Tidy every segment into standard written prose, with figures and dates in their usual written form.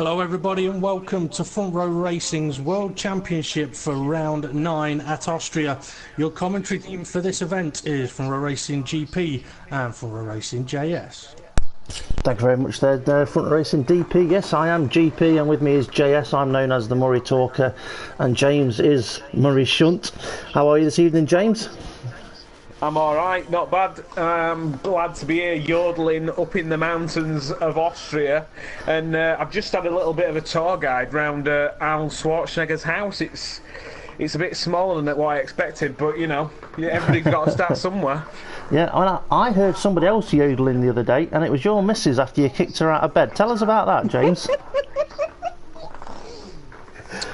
Hello everybody and welcome to Front Row Racing's World Championship for round 9 at Austria. Your commentary team for this event is Front Row Racing GP and Front Row Racing JS. Thank you very much there, Front Row Racing DP. Yes, I am GP and with me is JS. I'm known as the Murray Talker and James is Murray Shunt. How are you this evening, James? I'm alright, not bad. I'm glad to be here yodeling up in the mountains of Austria, and I've just had a little bit of a tour guide round Arnold Schwarzenegger's house. It's a bit smaller than what I expected, but you know, everybody's got to start somewhere. Yeah, I heard somebody else yodeling the other day, and it was your missus after you kicked her out of bed. Tell us about that, James.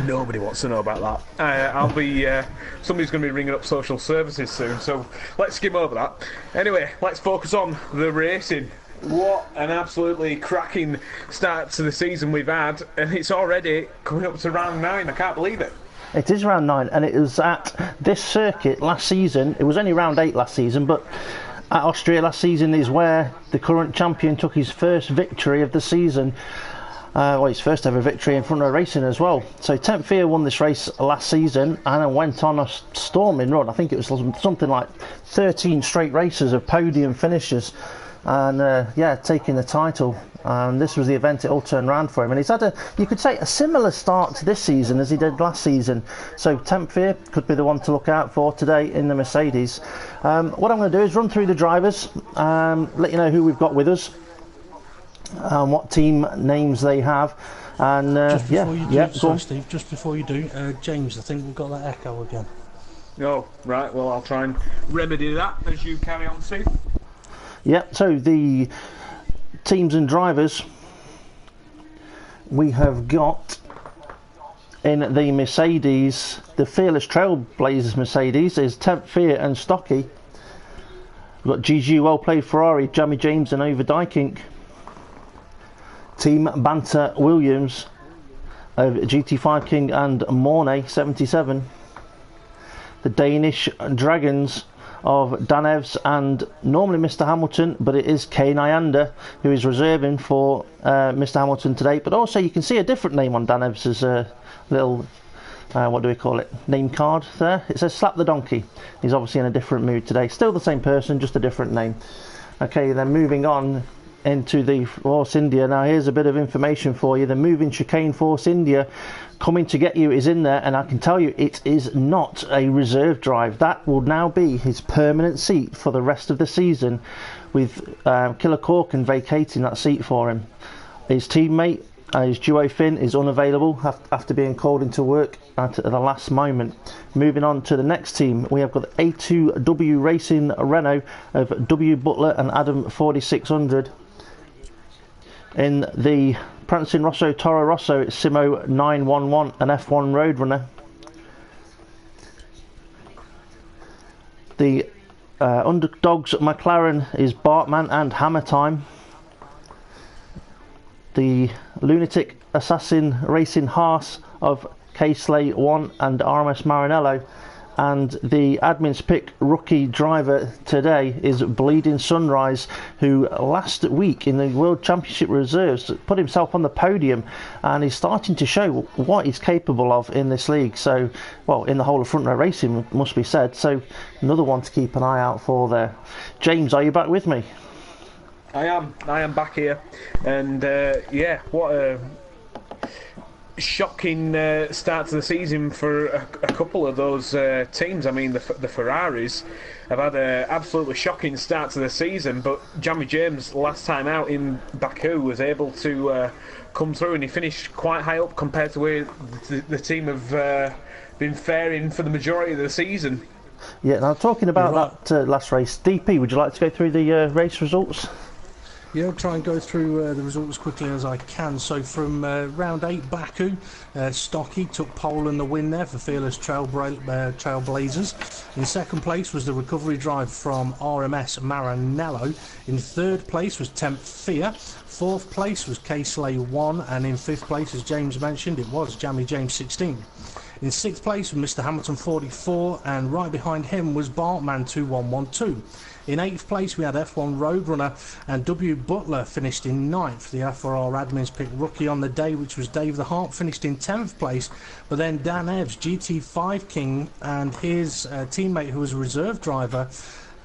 Nobody wants to know about that. Somebody's going to be ringing up social services soon, so let's skim over that. Anyway, let's focus on the racing. What an absolutely cracking start to the season we've had, and it's already coming up to round 9. I can't believe it. It is round 9, and it was at this circuit last season. It was only round 8 last season, but at Austria last season is where the current champion took his first victory of the season. His first ever victory in Front Row Racing as well. So Tempfear won this race last season and then went on a storming run. I think it was something like 13 straight races of podium finishes, and taking the title. And this was the event it all turned around for him. And he's had you could say, a similar start to this season as he did last season. So Tempfear could be the one to look out for today in the Mercedes. What I'm going to do is run through the drivers, let you know who we've got with us, what team names they have, and Steve, just before you do, James, I think we've got that echo again. Oh, right, well, I'll try and remedy that as you carry on, Steve. So the teams and drivers we have got in the Mercedes, the Fearless Trailblazers Mercedes, is Tempfear and Stocky. We've got GG Well Played Ferrari, Jamie James and Over Dykink. Team Banter Williams of GT5 King and Mornay 77. The Danish Dragons of Danevs and normally Mr. Hamilton, but it is Kay Nyanda who is reserving for Mr. Hamilton today. But also you can see a different name on Danevs' little what do we call it, name card there. It says Slap the Donkey. He's obviously in a different mood today. Still the same person, just a different name. Okay, then moving on into the Force India. Now here's a bit of information for you. The Moving Chicane Force India Coming to Get You is in there, and I can tell you it is not a reserve drive. That will now be his permanent seat for the rest of the season, with Killer Corkin vacating that seat for him. His teammate, his duo Finn, is unavailable after being called into work at the last moment. Moving on to the next team, we have got A2W Racing Renault of W Butler and Adam 4600. In the Prancing Rosso Toro Rosso, it's Simo 911, an F1 Roadrunner. The Underdogs McLaren is Bartman and Hammer Time. The Lunatic Assassin Racing Haas of K-Slay 1 and RMS Maranello. And the admin's pick rookie driver today is Bleeding Sunrise, who last week in the World Championship Reserves put himself on the podium, and he's starting to show what he's capable of in this league. So, well, in the whole of Front Row Racing, must be said. So, another one to keep an eye out for there. James, are you back with me? I am back here, and what a shocking start to the season for a couple of those teams. I mean, the Ferraris have had an absolutely shocking start to the season, but Jamie James last time out in Baku was able to come through, and he finished quite high up compared to where the team have been faring for the majority of the season. Yeah, now talking about that last race, DP, would you like to go through the race results? Yeah, I'll try and go through the results as quickly as I can. So from round 8 Baku, Stocky took pole and the win there for Fearless Trailblazers. In second place was the recovery drive from RMS Maranello. In third place was Tempfear. Fourth place was K-Slay 1, and in fifth place, as James mentioned, it was Jamie James 16. In 6th place was Mr Hamilton 44, and right behind him was Bartman 2112. In 8th place we had F1 Roadrunner, and W Butler finished in 9th. The F4R admins picked rookie on the day, which was Dave the Hart, finished in 10th place. But then Dan Evans, GT5 King, and his teammate who was a reserve driver,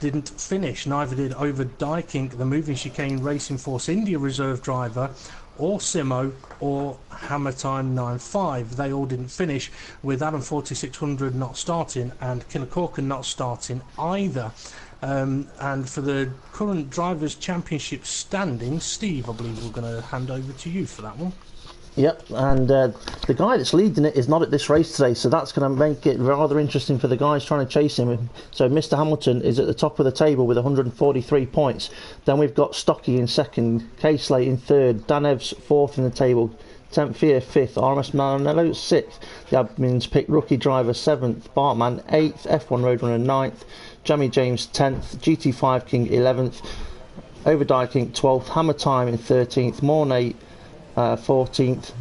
didn't finish. Neither did Over Dykink, the Moving Chicane Racing Force India reserve driver, or Simo, or Hammer Time 95. They all didn't finish, with Adam 4600 not starting and Killer Corkin not starting either. And for the current Drivers' Championship standings, Steve, I believe we're going to hand over to you for that one. Yep, and the guy that's leading it is not at this race today, so that's going to make it rather interesting for the guys trying to chase him. So Mr Hamilton is at the top of the table with 143 points. Then we've got Stocky in second, K-Slate in third, Dan Evs fourth in the table, 10th Fear fifth, RMS Maranello sixth. The admins pick rookie driver seventh, Bartman eighth, F1 Roadrunner ninth, Jamie James 10th, GT5 King 11th, Overdye King 12th, Hammer Time in 13th, Mornay 14th.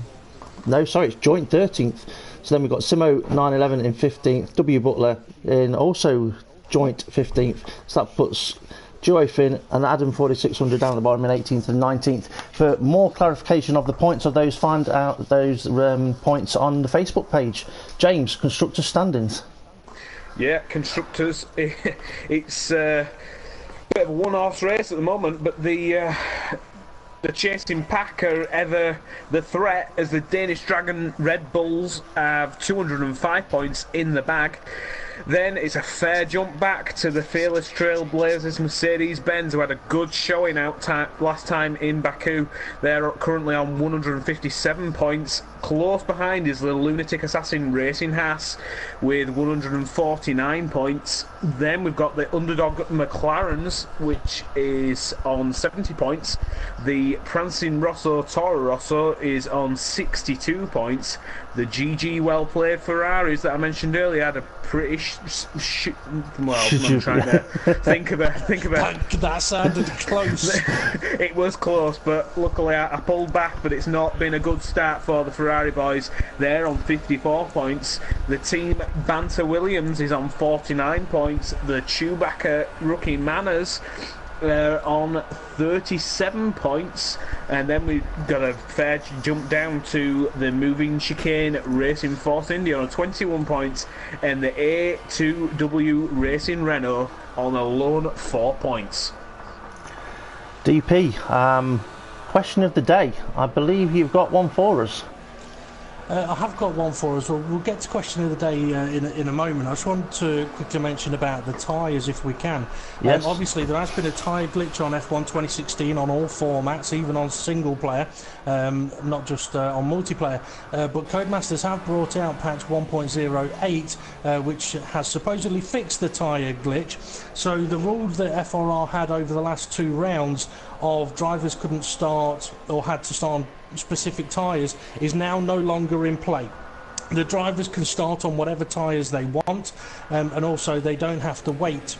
No, sorry, it's joint 13th. So then we've got Simo 911 in 15th, W Butler in also joint 15th. So that puts Duo Finn and Adam 4600 down at the bottom in 18th and 19th. For more clarification of the points of those, find out those points on the Facebook page. James, constructor standings. Yeah, constructors. It's a bit of a one-horse race at the moment, but the chasing pack are ever the threat, as the Danish Dragon Red Bulls have 205 points in the bag. Then it's a fair jump back to the Fearless Trailblazers Mercedes-Benz, who had a good showing out last time in Baku. They're currently on 157 points. Close behind is the Lunatic Assassin Racing Haas with 149 points. Then we've got the Underdog McLarens, which is on 70 points. The Prancing Rosso Toro Rosso is on 62 points. The GG Well Played Ferraris that I mentioned earlier had a pretty I'm trying to think about. That sounded close. It was close, but luckily I pulled back. But it's not been a good start for the Ferrari boys. They're on 54 points. The team Banter Williams is on 49 points. The Chewbacca Rookie Manners on 37 points, and then we've got a fair jump down to the Moving Chicane Racing Force India on 21 points, and the A2W Racing Renault on a lone 4 points. DP, question of the day. I believe you've got one for us. I have got one for us. We'll get to question of the day in a moment. I just want to quickly mention about the tyres, if we can. Yes. Obviously, there has been a tyre glitch on F1 2016 on all formats, even on single player, not just on multiplayer. But Codemasters have brought out patch 1.08, which has supposedly fixed the tyre glitch. So the rules that FRR had over the last 2 rounds of drivers couldn't start or had to start on specific tyres is now no longer in play. The drivers can start on whatever tyres they want, and also they don't have to wait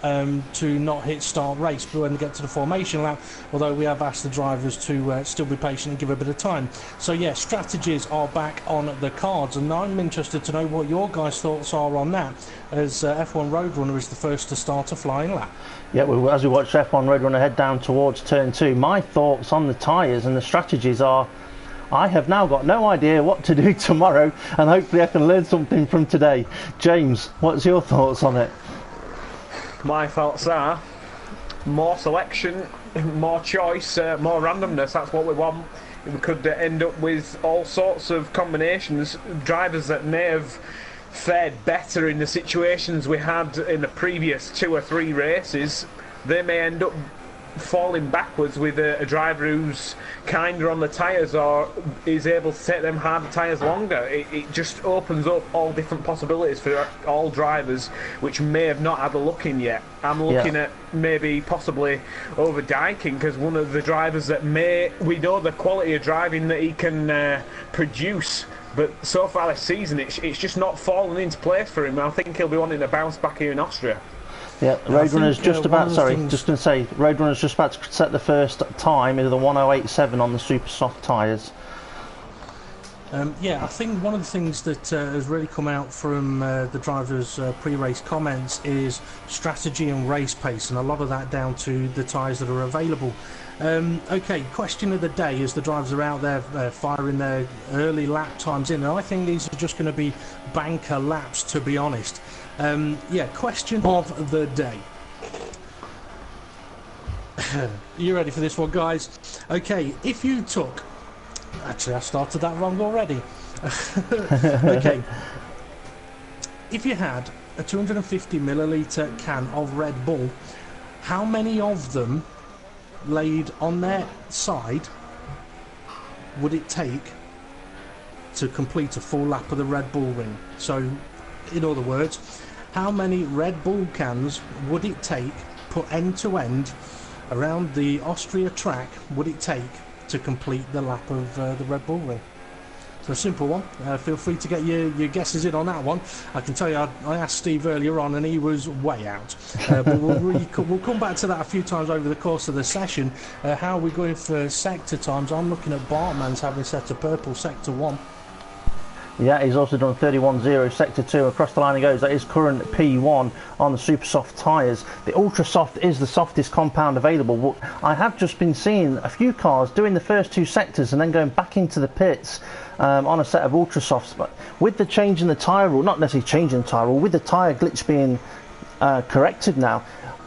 to not hit start race but when they get to the formation lap, although we have asked the drivers to still be patient and give a bit of time. So yeah, strategies are back on the cards, and I'm interested to know what your guys' thoughts are on that, as F1 Roadrunner is the first to start a flying lap. Yeah, well, as we watch F1 Roadrunner head down towards turn 2, my thoughts on the tyres and the strategies are, I have now got no idea what to do tomorrow, and hopefully I can learn something from today. James, what's your thoughts on it? My thoughts are more selection, more choice, more randomness. That's what we want. We could end up with all sorts of combinations. Drivers that may have fared better in the situations we had in the previous 2 or 3 races, they may end up falling backwards with a driver who's kinder on the tyres or is able to take them harder tyres longer. It just opens up all different possibilities for all drivers which may have not had a look in yet. I'm looking at maybe possibly Over Dykink, because one of the drivers that we know the quality of driving that he can produce, but so far this season it's just not fallen into place for him. I think he'll be wanting to bounce back here in Austria. Yeah, Roadrunner's just about, just going to say, Roadrunner's just about to set the first time into the 108.7 on the super soft tyres. Yeah, I think one of the things that has really come out from the drivers' pre-race comments is strategy and race pace, and a lot of that down to the tyres that are available. Okay, question of the day as the drivers are out there firing their early lap times in, and I think these are just going to be banker laps, to be honest. Yeah, question of the day. You ready for this one, guys? Okay, if you took... Actually, I started that wrong already. Okay. If you had a 250 milliliter can of Red Bull, how many of them laid on their side would it take to complete a full lap of the Red Bull ring? So, in other words, how many Red Bull cans would it take, put end to end, around the Austria track, would it take to complete the lap of the Red Bull ring? So a simple one. Feel free to get your guesses in on that one. I can tell you, I asked Steve earlier on and he was way out. But we'll come back to that a few times over the course of the session. How are we going for sector times? I'm looking at Bartman's having set a purple sector 1. Yeah, he's also done 31.0 sector 2 across the line he goes. That is current P1 on the super soft tyres. The ultra soft is the softest compound available. I have just been seeing a few cars doing the first 2 sectors and then going back into the pits on a set of ultra softs. But with the change in the tyre rule, not necessarily changing the tyre rule, with the tyre glitch being corrected now,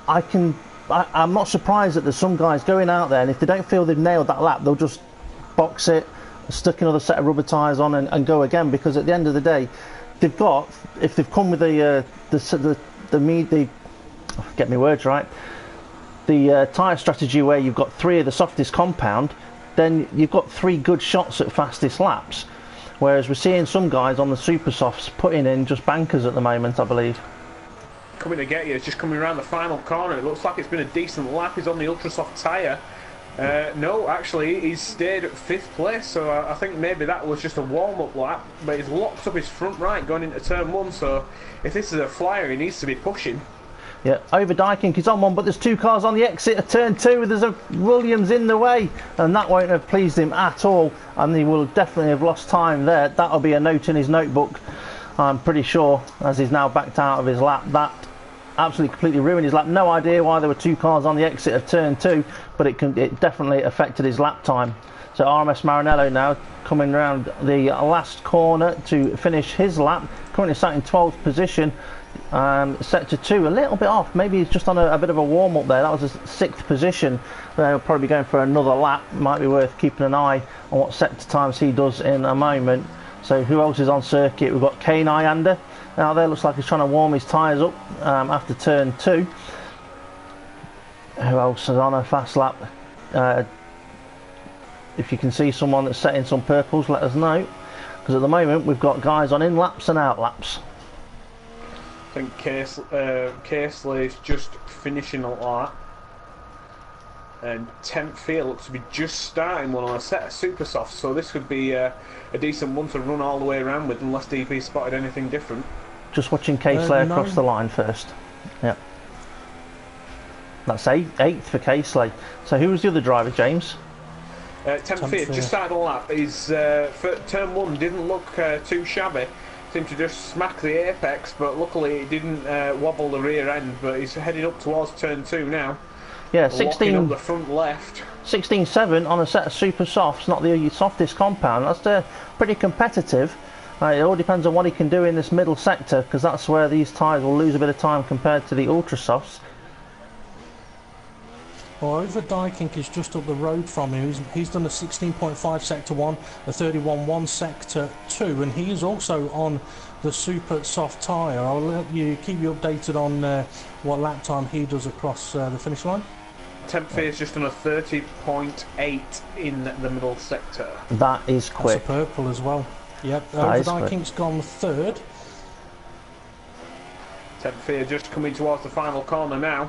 I'm not surprised that there's some guys going out there and if they don't feel they've nailed that lap, they'll just box it, stick another set of rubber tyres on and go again, because at the end of the day they've got, if they've come with the get me words right, the tyre strategy where you've got 3 of the softest compound, then you've got 3 good shots at fastest laps, whereas we're seeing some guys on the super softs putting in just bankers at the moment, I believe. Coming to get you, it's just coming around the final corner. It looks like it's been a decent lap. He's on the ultra soft tyre. No, actually, he's stayed at 5th place, so I think maybe that was just a warm-up lap, but he's locked up his front right going into turn 1, so if this is a flyer, he needs to be pushing. Yeah, over Dykink is on one, but there's 2 cars on the exit of turn 2, there's a Williams in the way, and that won't have pleased him at all, and he will definitely have lost time there. That'll be a note in his notebook, I'm pretty sure, as he's now backed out of his lap. That absolutely completely ruined his lap. No idea why there were 2 cars on the exit of turn 2, but it definitely affected his lap time. So RMS Maranello now coming round the last corner to finish his lap, currently sat in 12th position. Sector 2 a little bit off, maybe he's just on a bit of a warm up there. That was his 6th position. He'll probably be going for another lap. Might be worth keeping an eye on what sector times he does in a moment. So who else is on circuit? We've got Kane Iander now there, looks like he's trying to warm his tyres up after turn 2. Who else is on a fast lap? If you can see someone that's setting some purples, let us know, because at the moment we've got guys on in laps and out laps. I think Casely's just finishing a lap, and 10th Fear looks to be just starting one on a set of super softs, so this could be a decent one to run all the way around with, unless DP spotted anything different. Just watching Casely no. across the line first. Yep. That's 8th for Casely. So who was the other driver, James? 10th Fear just started a lap. His for turn 1 didn't look too shabby. Seemed to just smack the apex, but luckily it didn't wobble the rear end. But he's heading up towards turn 2 now. Yeah, 16 up the front left. 16.7 on a set of super softs, not the softest compound. That's pretty competitive. It all depends on what he can do in this middle sector, because that's where these tyres will lose a bit of time compared to the ultra softs. Well, over Dykink is just up the road from him. He's done a 16.5 sector 1, a 31.1 sector 2, and he is also on the super soft tyre. I'll let you keep you updated on what lap time he does across the finish line. 10th Fear's just done a 30.8 in the middle sector. That is quick. That's a purple as well. Yep, over Dykink's gone 3rd. 10th Fear just coming towards the final corner now.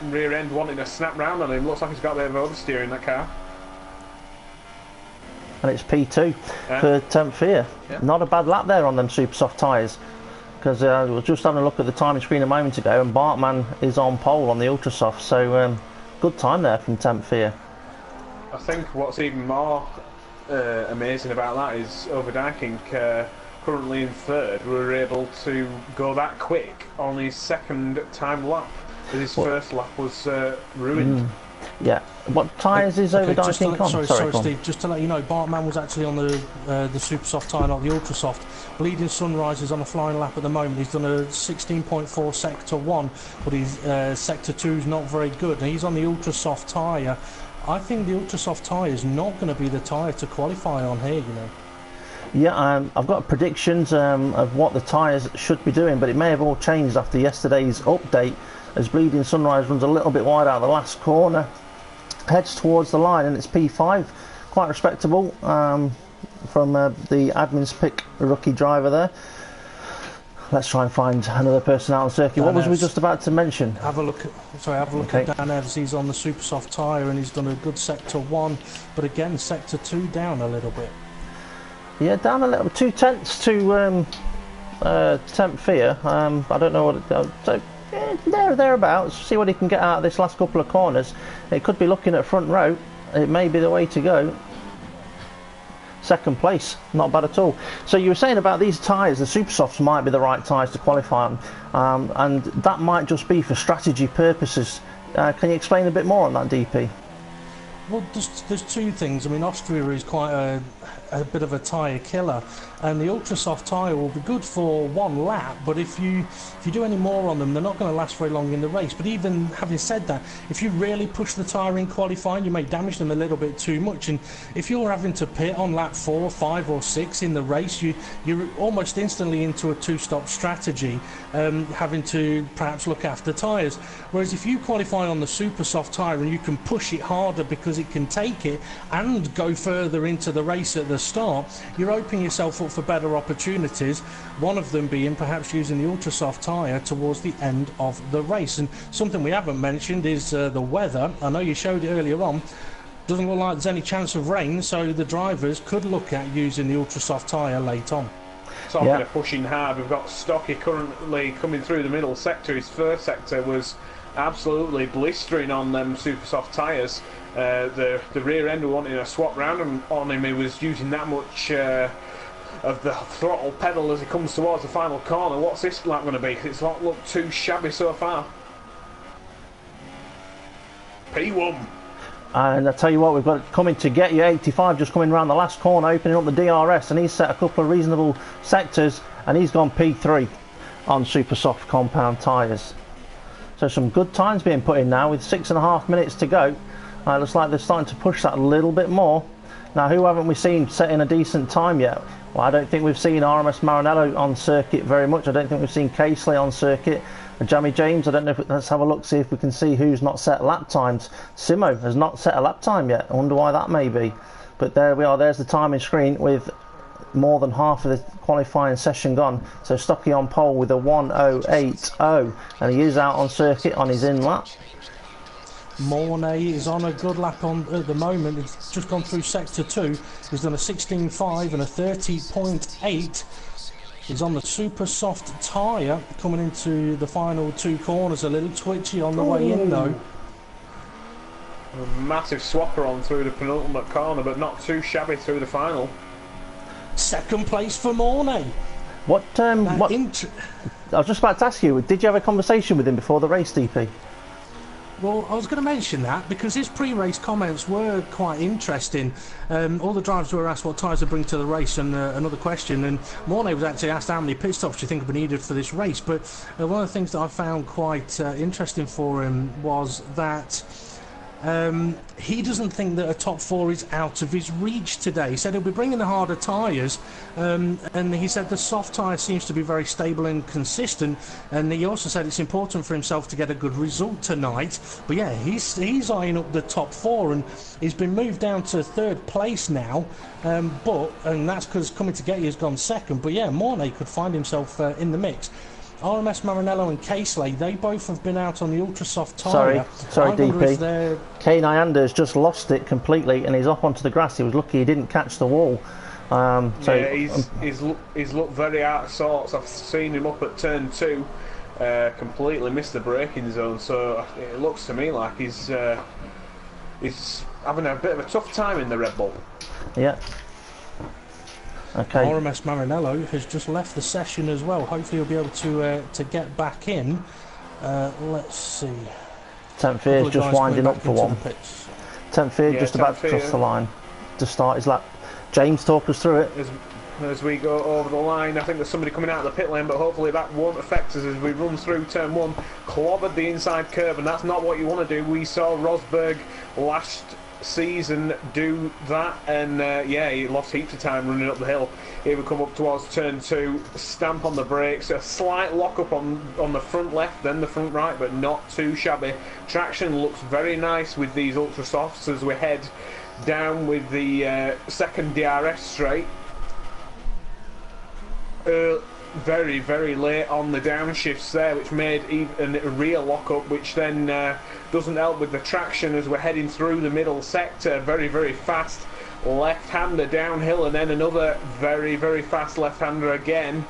Rear end wanting to snap round on him. Looks like he's got a bit of oversteer in that car. And it's P2 for 10th Fear. Yeah. Not a bad lap there on them super soft tyres, because I was just having a look at the timing screen a moment ago, and Bartman is on pole on the ultra soft, so good time there from 10th Fear. I think what's even more amazing about that is Overdyking, currently in third, were able to go that quick on his second time lap, as his first lap was ruined. Yeah. What tyres is Overdyking on? Sorry, Steve. Just to let you know, Bartman was actually on the super soft tyre, not the ultra soft. Bleeding Sunrise is on a flying lap at the moment. He's done a 16.4 sector 1, but his sector 2 is not very good, and he's on the ultra soft tyre. I think the ultra soft tyre is not going to be the tyre to qualify on here, you know. Yeah, I've got predictions of what the tyres should be doing, but it may have all changed after yesterday's update, as Bleeding Sunrise runs a little bit wide out of the last corner, heads towards the line, and it's P5, quite respectable from the admin's pick rookie driver there. Let's try and find another person out on circuit. What was we just about to mention? Have a look at Dan Evans. He's on the super soft tyre and he's done a good sector 1, but again sector 2 down a little bit. Yeah, down a little, 2 tenths to temp fear. I don't know what thereabouts. See what he can get out of this last couple of corners. It could be looking at front row. It may be the way to go. Second place, not bad at all. So you were saying about these tyres, the super softs might be the right tyres to qualify on, and that might just be for strategy purposes. Can you explain a bit more on that, DP? Well, there's 2 things. I mean, Austria is quite a bit of a tyre killer, and the ultra soft tyre will be good for 1 lap, but if you do any more on them, they're not going to last very long in the race. But even having said that, if you really push the tyre in qualifying, you may damage them a little bit too much, and if you're having to pit on lap 4, 5 or 6 in the race, you're almost instantly into a 2-stop strategy, having to perhaps look after tyres. Whereas if you qualify on the super soft tyre and you can push it harder because it can take it and go further into the race at the start, you're opening yourself up for better opportunities, one of them being perhaps using the ultra soft tyre towards the end of the race. And something we haven't mentioned is the weather. I know you showed it earlier on. Doesn't look like there's any chance of rain, so the drivers could look at using the ultra soft tyre late on. Talking of pushing hard, we've got Stocky currently coming through the middle sector. His first sector was absolutely blistering on them super soft tyres. The rear end were wanting a swap round on him. He was using that much of the throttle pedal as he comes towards the final corner. What's this lap going to be? It's not looked too shabby so far. P1. And I tell you what, we've got coming to get you 85 just coming around the last corner, opening up the DRS, and he's set a couple of reasonable sectors, and he's gone P3 on super soft compound tyres. So some good times being put in now with 6.5 minutes to go. Looks like they're starting to push that a little bit more. Now, who haven't we seen setting a decent time yet? Well, I don't think we've seen RMS Maranello on circuit very much. I don't think we've seen Casely on circuit. Jamie James, I don't know if let's have a look, see if we can see who's not set lap times. Simo has not set a lap time yet. I wonder why that may be. But there we are, there's the timing screen with more than half of the qualifying session gone. So Stocky on pole with a 1:08.0, and he is out on circuit on his in lap. Mornay is on a good lap at the moment. He's just gone through sector 2. He's done a 16.5 and a 30.8. He's on the super soft tyre coming into the final 2 corners. A little twitchy on the way in though. A massive swapper on through the penultimate corner, but not too shabby through the final. Second place for Mornay. I was just about to ask you, did you have a conversation with him before the race, DP? Well, I was going to mention that because his pre-race comments were quite interesting. All the drivers were asked what tyres to bring to the race, and another question, and Mornay was actually asked how many pit stops do you think would be needed for this race. But one of the things that I found quite interesting for him was that he doesn't think that a top 4 is out of his reach today. He said he'll be bringing the harder tyres, and he said the soft tyre seems to be very stable and consistent, and he also said it's important for himself to get a good result tonight. But yeah, he's eyeing up the top 4, and he's been moved down to 3rd place now, and that's because Coming to Get You has gone 2nd. But yeah, Mornay could find himself in the mix. RMS Maranello and Casely, they both have been out on the ultra soft tyre. Sorry DP. Kane Iander's just lost it completely and he's off onto the grass. He was lucky he didn't catch the wall. He's looked very out of sorts. I've seen him up at turn 2, completely missed the braking zone. So it looks to me like he's having a bit of a tough time in the Red Bull. Yeah. Okay. RMS Marinello has just left the session as well. Hopefully he'll be able to get back in. Let's see. 10th Fear's just winding up for one. 10th Fear just about to cross the line to start his lap. James, talk us through it. As we go over the line, I think there's somebody coming out of the pit lane, but hopefully that won't affect us as we run through turn 1. Clobbered the inside curve, and that's not what you want to do. We saw Rosberg last season do that, and yeah, he lost heaps of time running up the hill. He would come up towards turn 2, stamp on the brakes, a slight lock up on the front left, then the front right, but not too shabby. Traction looks very nice with these ultra softs as we head down with the second DRS straight. Very, very late on the downshifts there, which made even a rear lock-up, which then doesn't help with the traction as we're heading through the middle sector. Very, very fast left-hander downhill, and then another very, very fast left-hander again.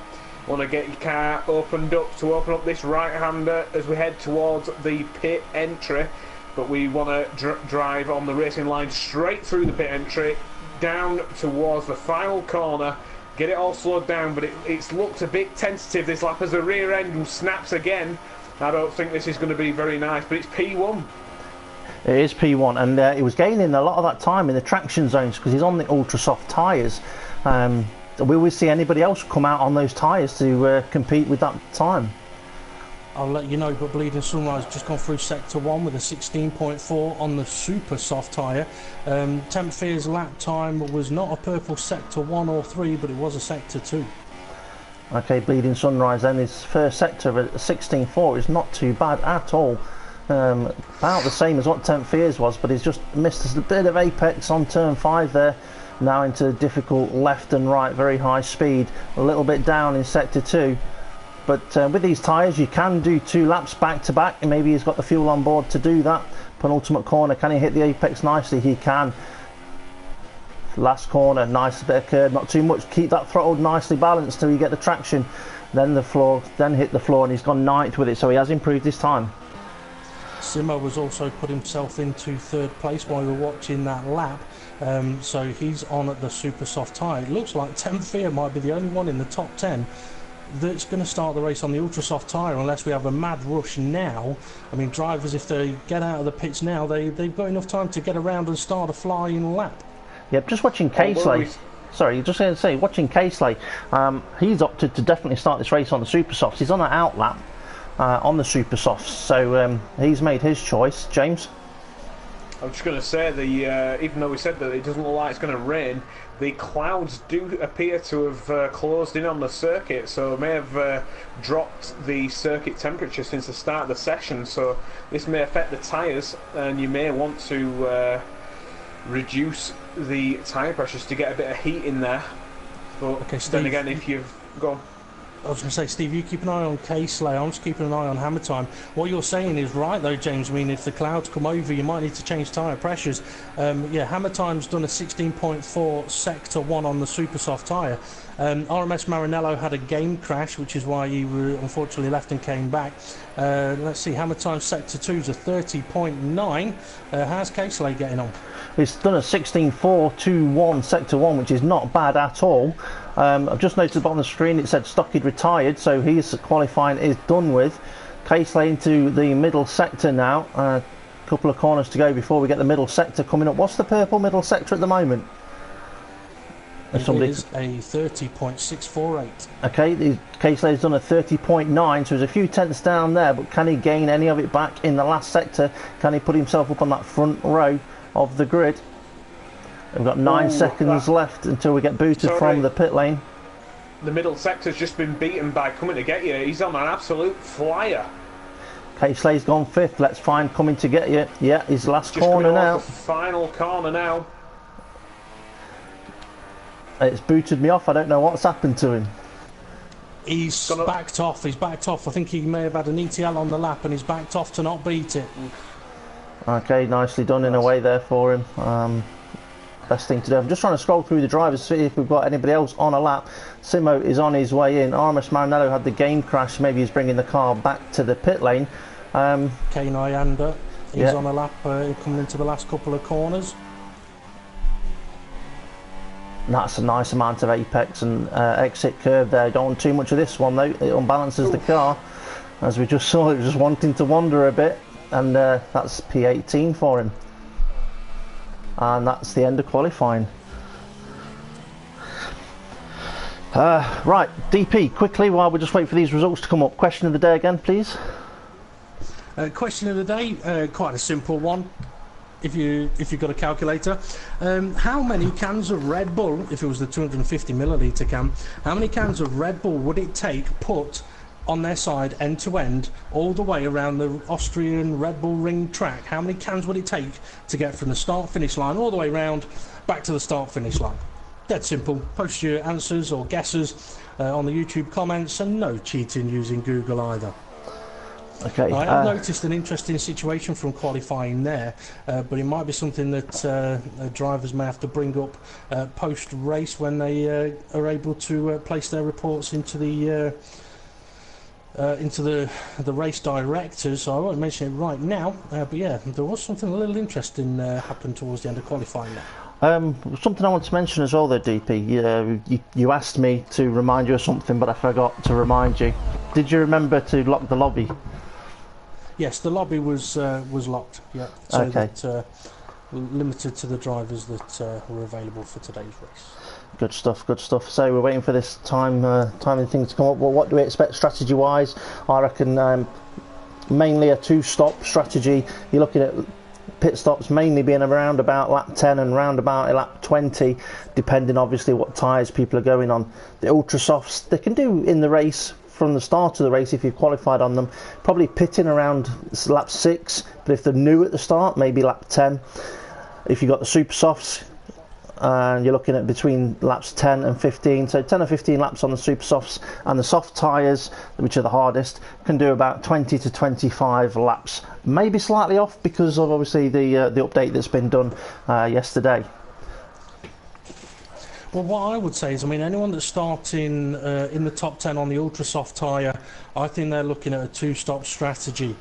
Want to get your car opened up to open up this right-hander as we head towards the pit entry, but we want to drive on the racing line straight through the pit entry, down towards the final corner. Get it all slowed down, but it's looked a bit tentative this lap as the rear end snaps again. I don't think this is going to be very nice, but it's P1. It is P1, and he was gaining a lot of that time in the traction zones because he's on the ultra soft tyres. Will we see anybody else come out on those tyres to compete with that time? I'll let you know, but Bleeding Sunrise just gone through sector 1 with a 16.4 on the super soft tyre. 10th Fear's lap time was not a purple sector 1 or 3, but it was a sector 2. Okay, Bleeding Sunrise then, his first sector of a 16.4 is not too bad at all. About the same as what 10th Fear's was, but he's just missed a bit of apex on turn 5 there. Now into difficult left and right, very high speed, a little bit down in sector 2. But with these tyres you can do 2 laps back to back, and maybe he's got the fuel on board to do that. Penultimate corner, can he hit the apex nicely? He can. Last corner, nice bit of curve, not too much. Keep that throttle nicely balanced till you get the traction. Then the floor, then hit the floor, and he's gone 9th with it, so he has improved his time. Simo has also put himself into 3rd place while we were watching that lap. So he's on at the super soft tyre. It looks like 10th Fear might be the only one in the top 10 that's going to start the race on the ultra soft tyre unless we have a mad rush now. I mean, drivers, if they get out of the pits now, they've got enough time to get around and start a flying lap. Yep, just watching Casely. Sorry, just going to say, watching Casely, he's opted to definitely start this race on the super softs. He's on an out lap on the super softs, so he's made his choice. James? I'm just going to say, even though we said that it doesn't look like it's going to rain, the clouds do appear to have closed in on the circuit, so it may have dropped the circuit temperature since the start of the session, so this may affect the tyres, and you may want to reduce the tyre pressures to get a bit of heat in there. But okay, Steve, then again, if you've gone... I was going to say, Steve, you keep an eye on Casely. I'm just keeping an eye on hammer time. What you're saying is right, though, James. I mean, if the clouds come over, you might need to change tyre pressures. Yeah, hammer time's done a 16.4 sector 1 on the super soft tyre. RMS Marinello had a game crash, which is why he unfortunately left and came back. Let's see, hammer time sector 2 is a 30.9. How's Casely getting on? He's done a 16.421 sector 1, which is not bad at all. I've just noticed at the bottom of the screen it said Stockade retired, so his qualifying is done with. Casely into the middle sector now. A couple of corners to go before we get the middle sector coming up. What's the purple middle sector at the moment? It is a 30.648. Okay, Casely's done a 30.9, so there's a few tenths down there, but can he gain any of it back in the last sector? Can he put himself up on that front row of the grid? We've got 9 seconds left until we get booted from the pit lane. The middle sector's just been beaten by Coming to Get You. He's on an absolute flyer. Casely's gone 5th. Let's find Coming to Get You. Yeah, his last corner now. The final corner now. It's booted me off. I don't know what's happened to him. He's backed off. He's backed off. I think he may have had an ETL on the lap and he's backed off to not beat it. Okay, nicely done in a way there for him. Best thing to do. I'm just trying to scroll through the drivers to see if we've got anybody else on a lap. Simo is on his way in. RMS Marinello had the game crash. Maybe he's bringing the car back to the pit lane. Kane Nyanda is on a lap coming into the last couple of corners. And that's a nice amount of apex and exit curve there. Don't want too much of this one though, it unbalances the car. As we just saw, it was just wanting to wander a bit, and that's P18 for him. And that's the end of qualifying. Right, DP, quickly, while we just wait for these results to come up, question of the day again, please. Question of the day, quite a simple one. If you've got a calculator, how many cans of Red Bull, if it was the 250 milliliter can, how many cans of Red Bull would it take put on their side end to end all the way around the Austrian Red Bull Ring track? How many cans would it take to get from the start finish line all the way round back to the start finish line? Dead simple. Post your answers or guesses on the YouTube comments, and no cheating using Google either. Okay. I have noticed an interesting situation from qualifying there, but it might be something that drivers may have to bring up post-race when they are able to place their reports into the race directors. So I won't mention it right now, but yeah, there was something a little interesting happened towards the end of qualifying there. Something I want to mention as well though, DP, you asked me to remind you of something, but I forgot to remind you. Did you remember to lock the lobby? Yes, the lobby was locked, yeah, so okay. that limited to the drivers that were available for today's race. Good stuff, good stuff. So we're waiting for this timing thing to come up. Well, what do we expect strategy-wise? I reckon mainly a two-stop strategy. You're looking at pit stops mainly being around about lap 10 and round about lap 20, depending obviously what tyres people are going on. The ultra softs, they can do in the race from the start of the race if you've qualified on them, probably pitting around lap 6, but if they're new at the start, maybe lap 10. If you've got the super softs, and you're looking at between laps 10 and 15, so 10 or 15 laps on the super softs, and the soft tyres, which are the hardest, can do about 20 to 25 laps, maybe slightly off because of obviously the update that's been done yesterday. Well, what I would say is, I mean, anyone that's starting in the top 10 on the ultra soft tyre, I think they're looking at a two-stop strategy.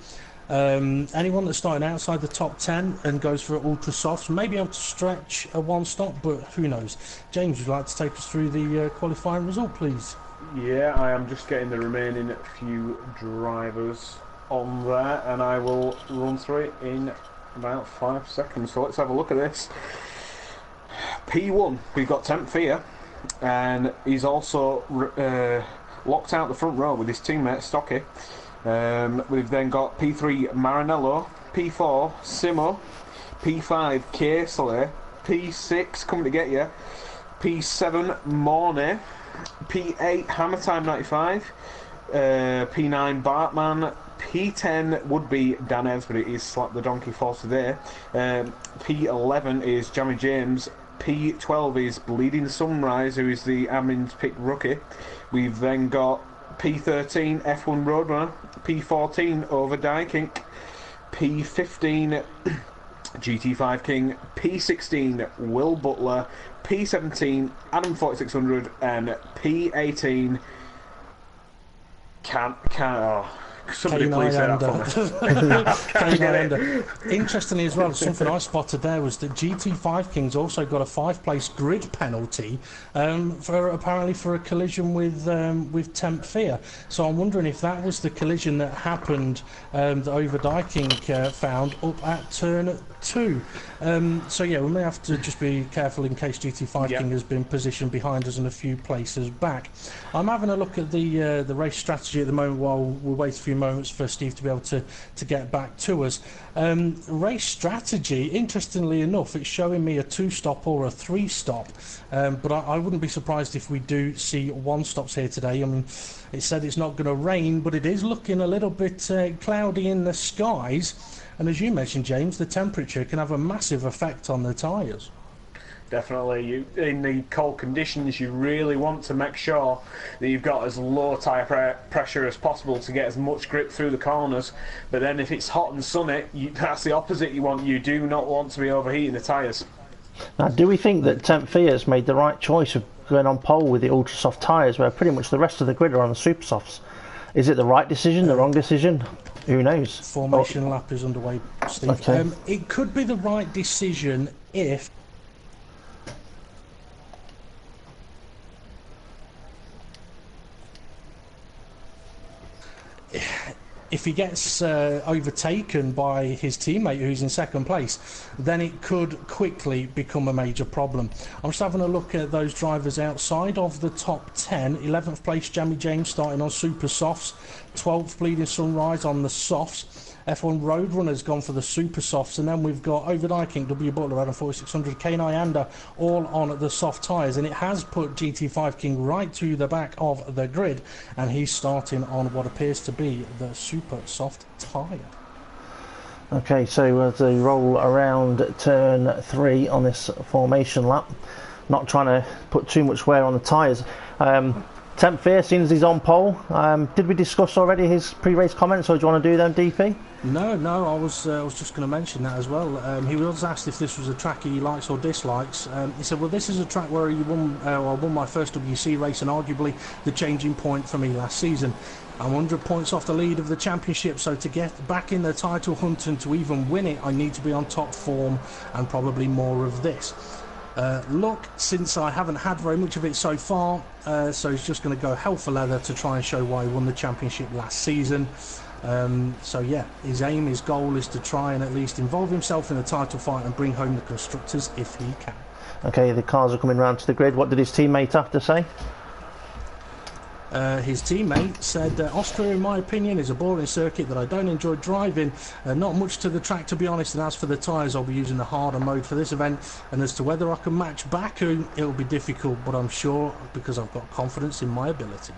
Anyone that's starting outside the top 10 and goes for ultra softs may be able to stretch a one stop, but who knows. James, would you like to take us through the qualifying result, please? Yeah, I am just getting the remaining few drivers on there, and I will run through it in about 5 seconds. So let's have a look at this. P1, we've got Temp Fear, and he's also locked out the front row with his teammate Stocky. We've then got P3 Maranello, P4 Simo, P5 Casely, P6 coming to get you, P7 Mornay, P8 Hammer Time 95, P9 Bartman, P10 would be Dan Evans, but it is Slap the Donkey for today. P11 is Jamie James. P12 is Bleeding Sunrise, who is the admin's pick rookie. We've then got P13 F1 Roadrunner, P14 Overdye King, P15 GT5 King, P16 Will Butler, P17 Adam 4600, and P18 somebody please say that for me. Interestingly as well, something I spotted there was that GT5 Kings also got a 5-place grid penalty for a collision with Temp Fear. So I'm wondering if that was the collision that happened that Overdye King found up at turn 2. So yeah, we may have to just be careful in case GT5 King has been positioned behind us and a few places back. I'm having a look at the race strategy at the moment while we wait a few moments for Steve to be able to get back to us. Race strategy, interestingly enough, it's showing me a 2-stop or a 3-stop, but I wouldn't be surprised if we do see 1-stops here today. I mean, it said it's not going to rain, but it is looking a little bit cloudy in the skies, and as you mentioned, James, the temperature can have a massive effect on the tyres. Definitely, in the cold conditions, you really want to make sure that you've got as low tyre pressure as possible to get as much grip through the corners. But then if it's hot and sunny, that's the opposite you want. You do not want to be overheating the tyres. Now, do we think that Temp Fear's made the right choice of going on pole with the ultra soft tyres where pretty much the rest of the grid are on the super softs? Is it the right decision, the wrong decision? Who knows? Formation lap is underway, Steve. Okay. It could be the right decision if if he gets overtaken by his teammate who's in second place, then it could quickly become a major problem. I'm just having a look at those drivers outside of the top 10. 11th place, Jamie James, starting on super softs. 12th, Bleeding Sunrise on the softs. F1 Roadrunner's gone for the super softs, and then we've got Overdy King, W Butler, Adam 4600, Kane Ianda, all on the soft tyres, and it has put GT5 King right to the back of the grid, and he's starting on what appears to be the super soft tyre. Okay, so as they roll around turn 3 on this formation lap, not trying to put too much wear on the tyres. Temp Fear, seeing as he's on pole, did we discuss already his pre-race comments, or do you want to do them, DP? No, I was just going to mention that as well. He was asked if this was a track he likes or dislikes. He said, well, this is a track where I won my first WC race, and arguably the changing point for me last season. I'm 100 points off the lead of the championship, so to get back in the title hunt and to even win it, I need to be on top form and probably more of this. Look, since I haven't had very much of it so far, so he's just going to go hell for leather to try and show why he won the championship last season. So yeah, his aim, his goal is to try and at least involve himself in the title fight and bring home the constructors if he can. Okay, the cars are coming round to the grid. What did his teammate have to say? His teammate said, Austria, in my opinion, is a boring circuit that I don't enjoy driving. Not much to the track, to be honest, and as for the tyres, I'll be using the harder mode for this event, and as to whether I can match Baku, it'll be difficult, but I'm sure because I've got confidence in my ability.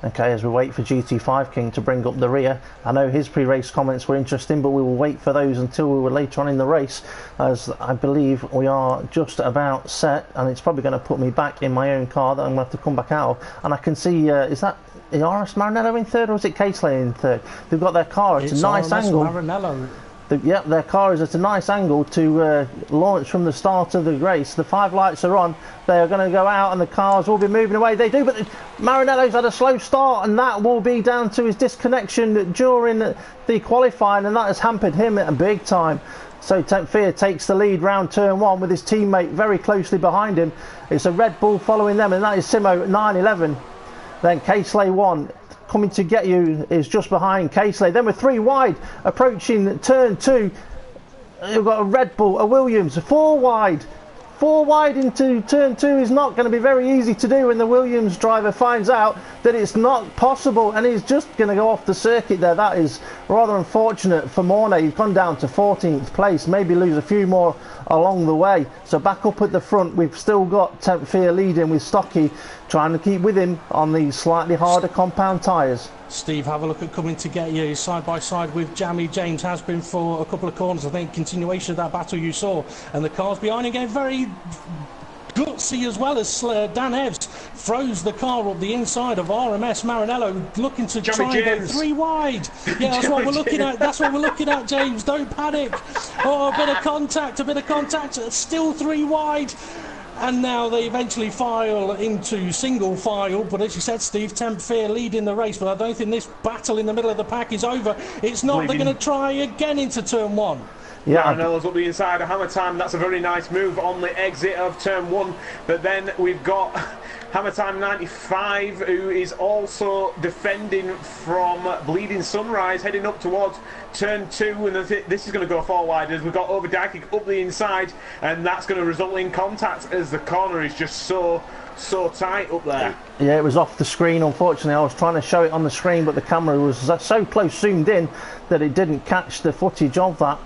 Okay, as we wait for GT5 King to bring up the rear, I know his pre-race comments were interesting, but we will wait for those until we were later on in the race, as I believe we are just about set, and it's probably going to put me back in my own car that I'm going to have to come back out of. And I can see, is that RS Maranello in third, or is it Casely in third? They've got their car at a nice angle. Maranello. Their car is at a nice angle to launch from the start of the race. The 5 lights are on. They are going to go out and the cars will be moving away. They do, but Maranello's had a slow start, and that will be down to his disconnection during the qualifying, and that has hampered him at a big time. So Temp Fear takes the lead round turn 1 with his teammate very closely behind him. It's a Red Bull following them, and that is Simo at 9.11. Then Casely 1. Coming to get you is just behind Casely. Then we're 3 wide approaching turn 2. You've got a Red Bull, a Williams, 4 wide. 4 wide into turn 2 is not going to be very easy to do when the Williams driver finds out that it's not possible, and he's just going to go off the circuit there. That is rather unfortunate for Mornay. He's gone down to 14th place, maybe lose a few more along the way. So back up at the front, we've still got Temp Fear leading with Stocky, trying to keep with him on these slightly harder compound tyres. Steve, have a look at coming to get you. Side by side with Jamie James, has been for a couple of corners. I think continuation of that battle you saw, and the cars behind him get very gutsy as well, as Dan Evs throws the car up the inside of RMS Maranello, looking to try and go 3 wide. Yeah, that's what we're looking at. That's what we're looking at, James. Don't panic. Oh, a bit of contact. Still 3 wide. And now they eventually file into single file, but as you said, Steve, Temp Fear leading the race, but I don't think this battle in the middle of the pack is over. It's not. They're going to try again into turn 1. Yeah, Maranello's up the inside of Hammer Time. That's a very nice move on the exit of turn 1. But then we've got Hammer Time 95, who is also defending from Bleeding Sunrise, heading up towards turn 2. And this is going to go 4 wide as we've got Overdyking up the inside, and that's going to result in contact as the corner is just so tight up there. Yeah, it was off the screen, unfortunately. I was trying to show it on the screen, but the camera was so close zoomed in that it didn't catch the footage of that.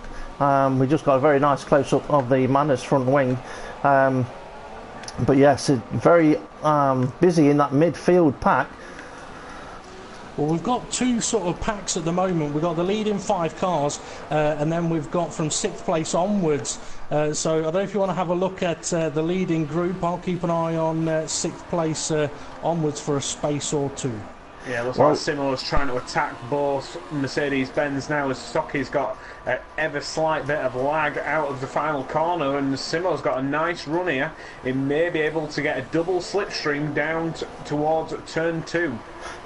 We just got a very nice close-up of the Manners front wing. But yes, it's very busy in that midfield pack. Well, we've got 2 sort of packs at the moment. We've got the leading 5 cars, and then we've got from 6th place onwards. So I don't know if you want to have a look at the leading group. I'll keep an eye on 6th place onwards for a space or 2. Yeah, looks like Simo's trying to attack both Mercedes-Benz now, as Stocky's got an ever slight bit of lag out of the final corner, and Simo's got a nice run here. He may be able to get a double slipstream down towards turn 2.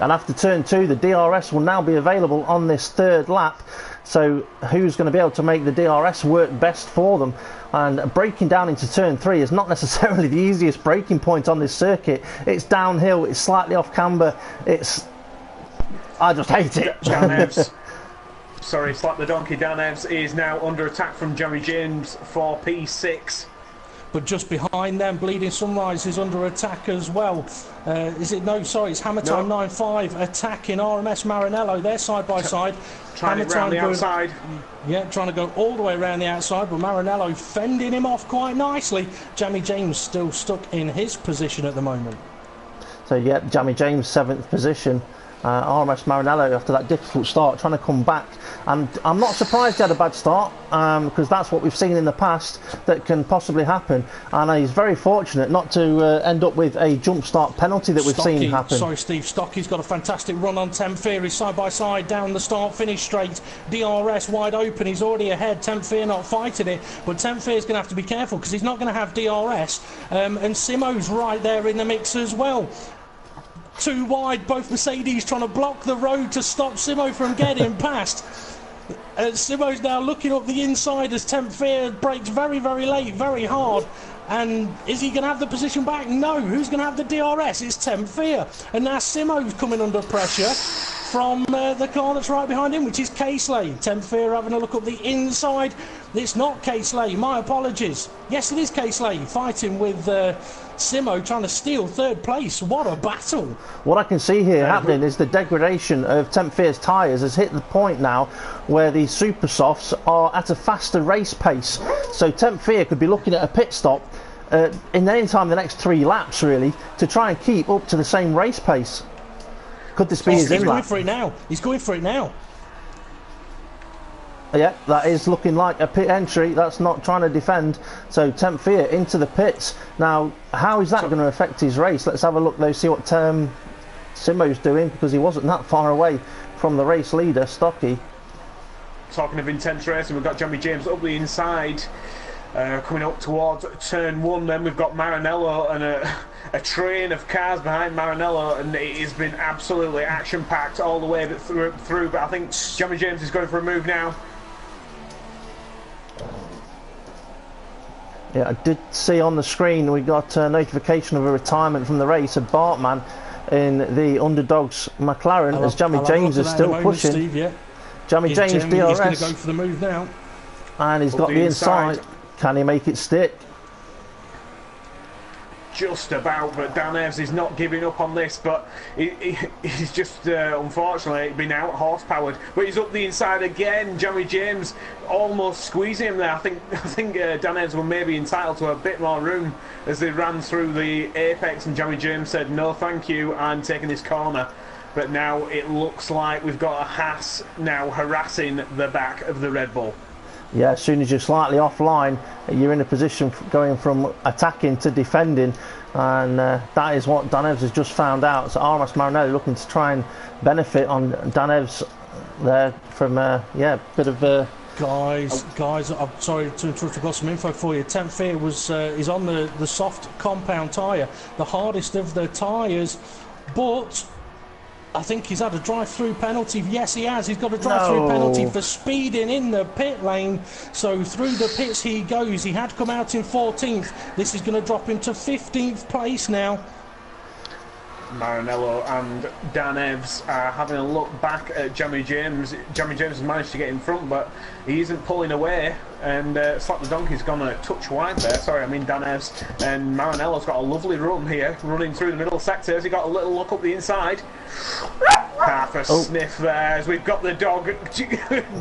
And after turn 2, the DRS will now be available on this 3rd lap. So who's going to be able to make the DRS work best for them? And breaking down into turn 3 is not necessarily the easiest braking point on this circuit. It's downhill, it's slightly off camber, it's I just hate it. Dan Evs. Sorry, Slap the Donkey. Dan Evs is now under attack from Jamie James for P6. But just behind them, Bleeding Sunrise is under attack as well. Is it? No, sorry, it's Hammer Time 9-5 attacking RMS Maranello. They're side by side. Trying it round the outside. Yeah, trying to go all the way around the outside, but Maranello fending him off quite nicely. Jamie James still stuck in his position at the moment. So, yeah, Jamie James, 7th position. RMS Maranello, after that difficult start, trying to come back. And I'm not surprised he had a bad start, because that's what we've seen in the past that can possibly happen. And he's very fortunate not to end up with a jump start penalty that we've seen happen. Sorry, Steve. Stocky's got a fantastic run on Temp Fear. He's side by side down the start, finish straight. DRS wide open. He's already ahead. Temp Fear not fighting it, but Temp Fear's going to have to be careful because he's not going to have DRS. And Simo's right there in the mix as well. Too wide, both Mercedes trying to block the road to stop Simo from getting past. Simo's now looking up the inside as Temp Fear brakes very, very late, very hard. And is he going to have the position back? No. Who's going to have the DRS? It's Temp Fear. And now Simo's coming under pressure from the car that's right behind him, which is K-Slay. Temp Fear having a look up the inside. It's not K-Slay. My apologies. Yes, it is K-Slay fighting with Simo trying to steal 3rd place. What a battle. What I can see here happening is the degradation of Temp Fear's tyres has hit the point now where the super softs are at a faster race pace. So Temp Fear could be looking at a pit stop in any time the next 3 laps, really, to try and keep up to the same race pace. Could this be his in lap? He's going for it now. He's going for it now. Yeah, that is looking like a pit entry. That's not trying to defend. So Temp Fear into the pits. Now, how is that going to affect his race? Let's have a look though, see what Simo's doing, because he wasn't that far away from the race leader, Stocky. Talking of intense racing, we've got Jamie James up the inside, coming up towards turn 1. Then we've got Maranello and a train of cars behind Maranello, and it has been absolutely action-packed all the way through. But I think Jamie James is going for a move now. Yeah, I did see on the screen we got a notification of a retirement from the race of Bartman in the Underdogs McLaren, as Jamie James is still pushing. Steve, yeah. Jamie James DRS. He's going to go for the move now. And he's got the inside. Can he make it stick? Just about, but Dan Evs is not giving up on this, but he's just unfortunately been out horse-powered. But he's up the inside again. Jamie James almost squeezing him there. I think Dan Evs were maybe entitled to a bit more room as they ran through the apex, and Jamie James said no thank you, I'm taking this corner. But now it looks like we've got a Haas now harassing the back of the Red Bull. Yeah, as soon as you're slightly offline, you're in a position going from attacking to defending, and that is what Dan Evs has just found out. So RMS Maranello looking to try and benefit on Dan Evs there from bit of. Guys, I'm sorry to interrupt. I've got some info for you. Temp Fear is on the soft compound tyre, the hardest of the tyres, but I think he's had a drive-through penalty. Yes, he has. He's got a drive-through penalty for speeding in the pit lane. So through the pits he goes. He had come out in 14th. This is going to drop him to 15th place now. Maranello and Dan Evs are having a look back at Jamie James. Jamie James has managed to get in front, but he isn't pulling away. And Slap the Donkey's gone a touch wide there. Sorry, I mean Dan Evs. And Maranello's got a lovely run here, running through the middle sectors. He got a little look up the inside. Half a sniff there as we've got the dog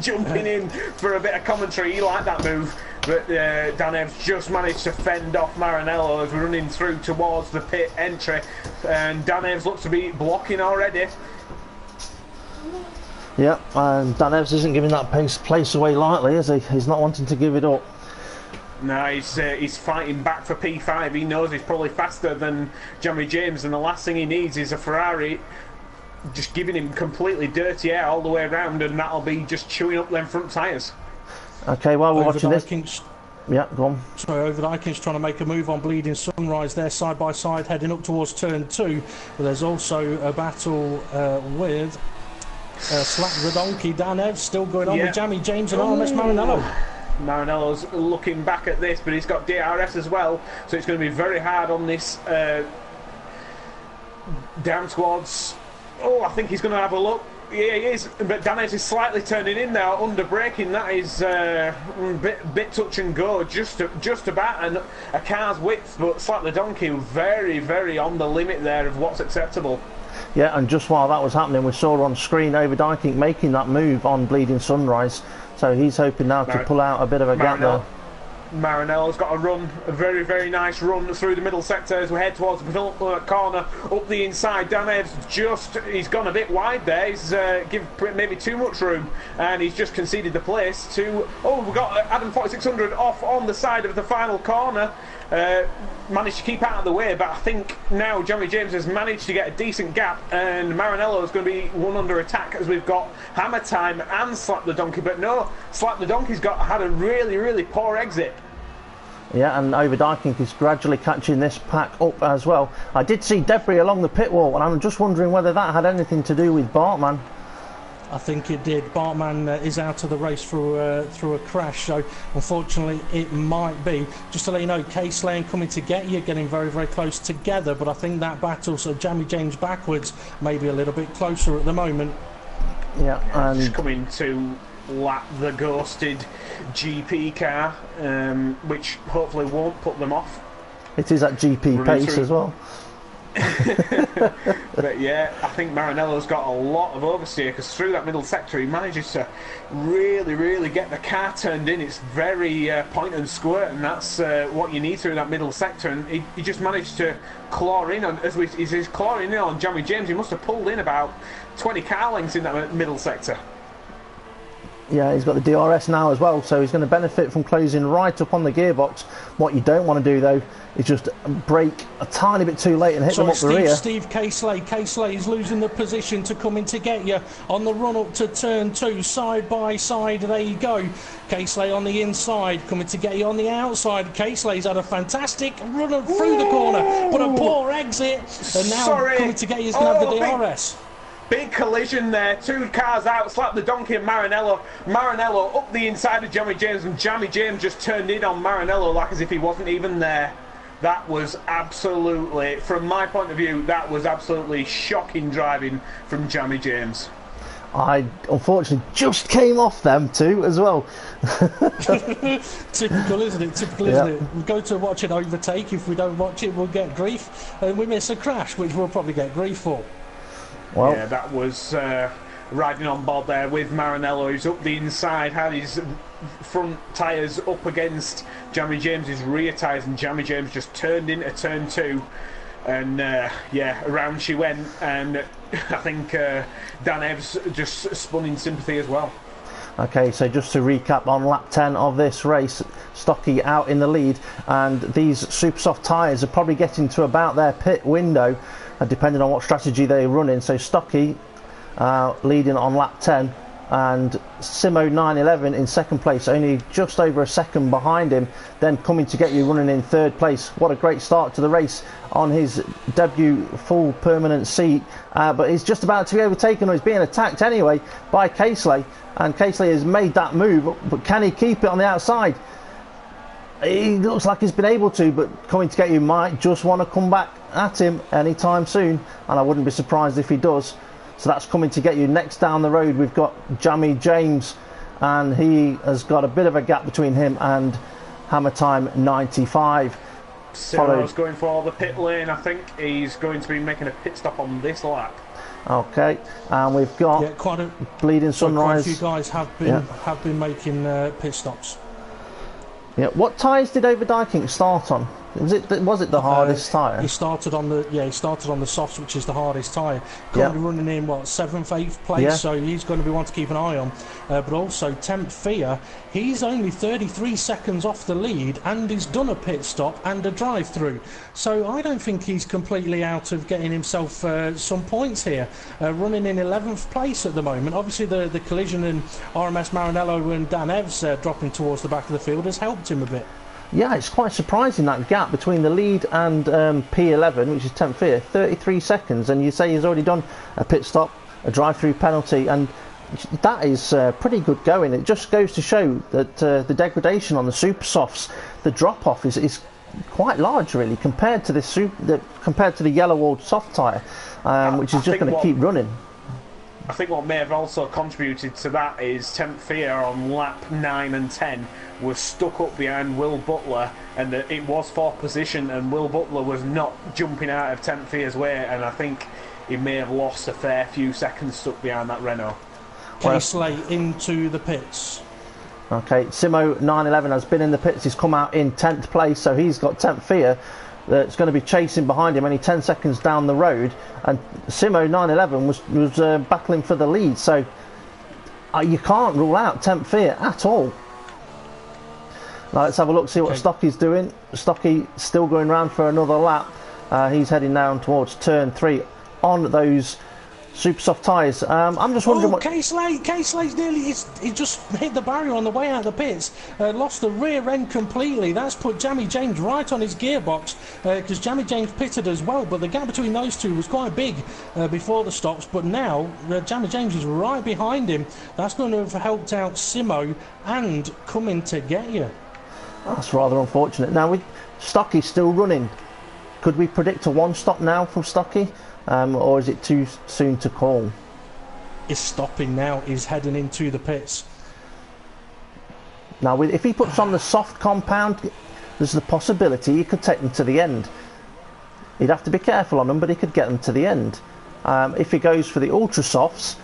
jumping in for a bit of commentary. He liked that move. But Dan Evs just managed to fend off Maranello as we're running through towards the pit entry. And Dan Evs looks to be blocking already. Yeah, and Dan Evs isn't giving that place away lightly, is he? He's not wanting to give it up. No, he's fighting back for P5. He knows he's probably faster than Jamie James, and the last thing he needs is a Ferrari just giving him completely dirty air all the way around, and that'll be just chewing up them front tyres. Okay, while we're watching this... Yeah, go on. Sorry, Over the Icons trying to make a move on Bleeding Sunrise there, side by side, heading up towards turn 2. But there's also a battle with Slap the Donkey. Dan Evs still going on with Jamie James and RMS Maranello. Maranello's looking back at this, but he's got DRS as well, so it's going to be very hard on this down squads. Oh, I think he's going to have a look. Yeah, he is, but Danez is slightly turning in now, under braking. That is bit touch and go, just about a car's width. But Slap the Donkey, very, very on the limit there of what's acceptable. Yeah, and just while that was happening, we saw on screen Overdyking making that move on Bleeding Sunrise. So he's hoping now to pull out a bit of a gap there. Maranello's got a run, a very, very nice run through the middle sector as we head towards the penultimate corner up the inside. Danev's he's gone a bit wide there. He's give maybe too much room, and he's just conceded the place to. Oh, we've got Adam 4600 off on the side of the final corner. Managed to keep out of the way, but I think now Johnny James has managed to get a decent gap, and Maranello is going to be one under attack as we've got Hammer Time and Slap the Donkey. But no, Slap the Donkey's had a really, really poor exit. Yeah, and Overdyking is gradually catching this pack up as well. I did see debris along the pit wall, and I'm just wondering whether that had anything to do with Bartman. I think it did. Bartman is out of the race through a crash, so unfortunately it might be. Just to let you know, Case Lane coming to get you, getting very, very close together, but I think that battle, so Jamie James backwards, maybe a little bit closer at the moment. Yeah, and just coming to lap the ghosted GP car, which hopefully won't put them off. It is at GP pace as well. But yeah, I think Maranello's got a lot of oversteer, because through that middle sector he manages to really, really get the car turned in. It's very point and squirt, and that's what you need through that middle sector. And he just managed to claw in on, he's clawing in on Jamie James. He must have pulled in about 20 car lengths in that middle sector. Yeah, he's got the DRS now as well, so he's going to benefit from closing right up on the gearbox. What you don't want to do, though, is just brake a tiny bit too late and hit them up the rear. Steve Caseley is losing the position to come in to get you on the run up to turn 2, side by side. There you go. Caseley on the inside, coming to get you on the outside. Caseley's had a fantastic run through the corner, but a poor exit, and now coming to get you is going to have the DRS. Big collision there, 2 cars out, Slap the Donkey and Maranello. Maranello up the inside of Jamie James, and Jamie James just turned in on Maranello like as if he wasn't even there. That was absolutely, from my point of view, that was absolutely shocking driving from Jamie James. I unfortunately just came off them too as well. Typical, isn't it? Typical, isn't it? We go to watch an overtake. If we don't watch it, we'll get grief, and we miss a crash, which we'll probably get grief for. Well, yeah, that was riding on board there with Maranello, who's up the inside, had his front tyres up against Jamie James's rear tyres, and Jamie James just turned into turn 2, and yeah, around she went, and I think Dan Evs just spun in sympathy as well. Okay, so just to recap on lap 10 of this race, Stocky out in the lead, and these super soft tyres are probably getting to about their pit window, depending on what strategy they run in. So Stocky leading on lap 10, and Simo 911 in second place, only just over a second behind him, then coming to get you running in third place. What a great start to the race on his debut full permanent seat, but he's just about to be overtaken, or he's being attacked anyway by Caseley, and Caseley has made that move, but can he keep it on the outside? He looks like he's been able to, but coming to get you might just want to come back at him anytime soon, and I wouldn't be surprised if he does. So that's coming to get you. Next down the road we've got Jamie James, and he has got a bit of a gap between him and Hammer Time 95. Cyril's going for the pit lane. I think he's going to be making a pit stop on this lap. Okay, and we've got Bleeding Sunrise. Quite a few guys have been making pit stops. Yeah, what tyres did Overdyking start on? Was it the hardest tyre? He started on the softs, which is the hardest tyre. Going to be running in 7th, 8th place, so he's going to be one to keep an eye on. But also Temp Fear, he's only 33 seconds off the lead, and he's done a pit stop and a drive-through. So I don't think he's completely out of getting himself some points here. Running in 11th place at the moment. Obviously the collision in RMS Maranello and Dan Evs dropping towards the back of the field has helped him a bit. Yeah, it's quite surprising, that gap between the lead and P11, which is 10th Fear, 33 seconds, and you say he's already done a pit stop, a drive-through penalty, and that is pretty good going. It just goes to show that the degradation on the super softs, the drop-off is quite large, really, compared to the yellow walled soft tyre, which is just going to keep running. I think what may have also contributed to that is Temp Fear on lap 9 and 10 was stuck up behind Will Butler, and that it was fourth position, and Will Butler was not jumping out of Temp Fear's way, and I think he may have lost a fair few seconds stuck behind that Renault. Casey into the pits. Okay, Simo 911 has been in the pits. He's come out in 10th place, so he's got Temp Fear that's going to be chasing behind him only 10 seconds down the road, and Simo 911 was battling for the lead, so you can't rule out Temp Fear at all. Now let's have a look, see what Stocky's doing. Stocky still going round for another lap. He's heading down towards turn 3 on those super soft tyres. I'm just wondering what... K-Slate's nearly... He just hit the barrier on the way out of the pits. Lost the rear end completely. That's put Jammy James right on his gearbox, because Jammy James pitted as well, but the gap between those two was quite big before the stops, but now Jammy James is right behind him. That's going to have helped out Simo and coming to get you. That's rather unfortunate. Now, with Stocky still running, could we predict a one-stop now from Stocky? Or is it too soon to call? He's stopping now. He's heading into the pits. Now, if he puts on the soft compound, there's the possibility he could take them to the end. He'd have to be careful on them, but he could get them to the end. If he goes for the ultra softs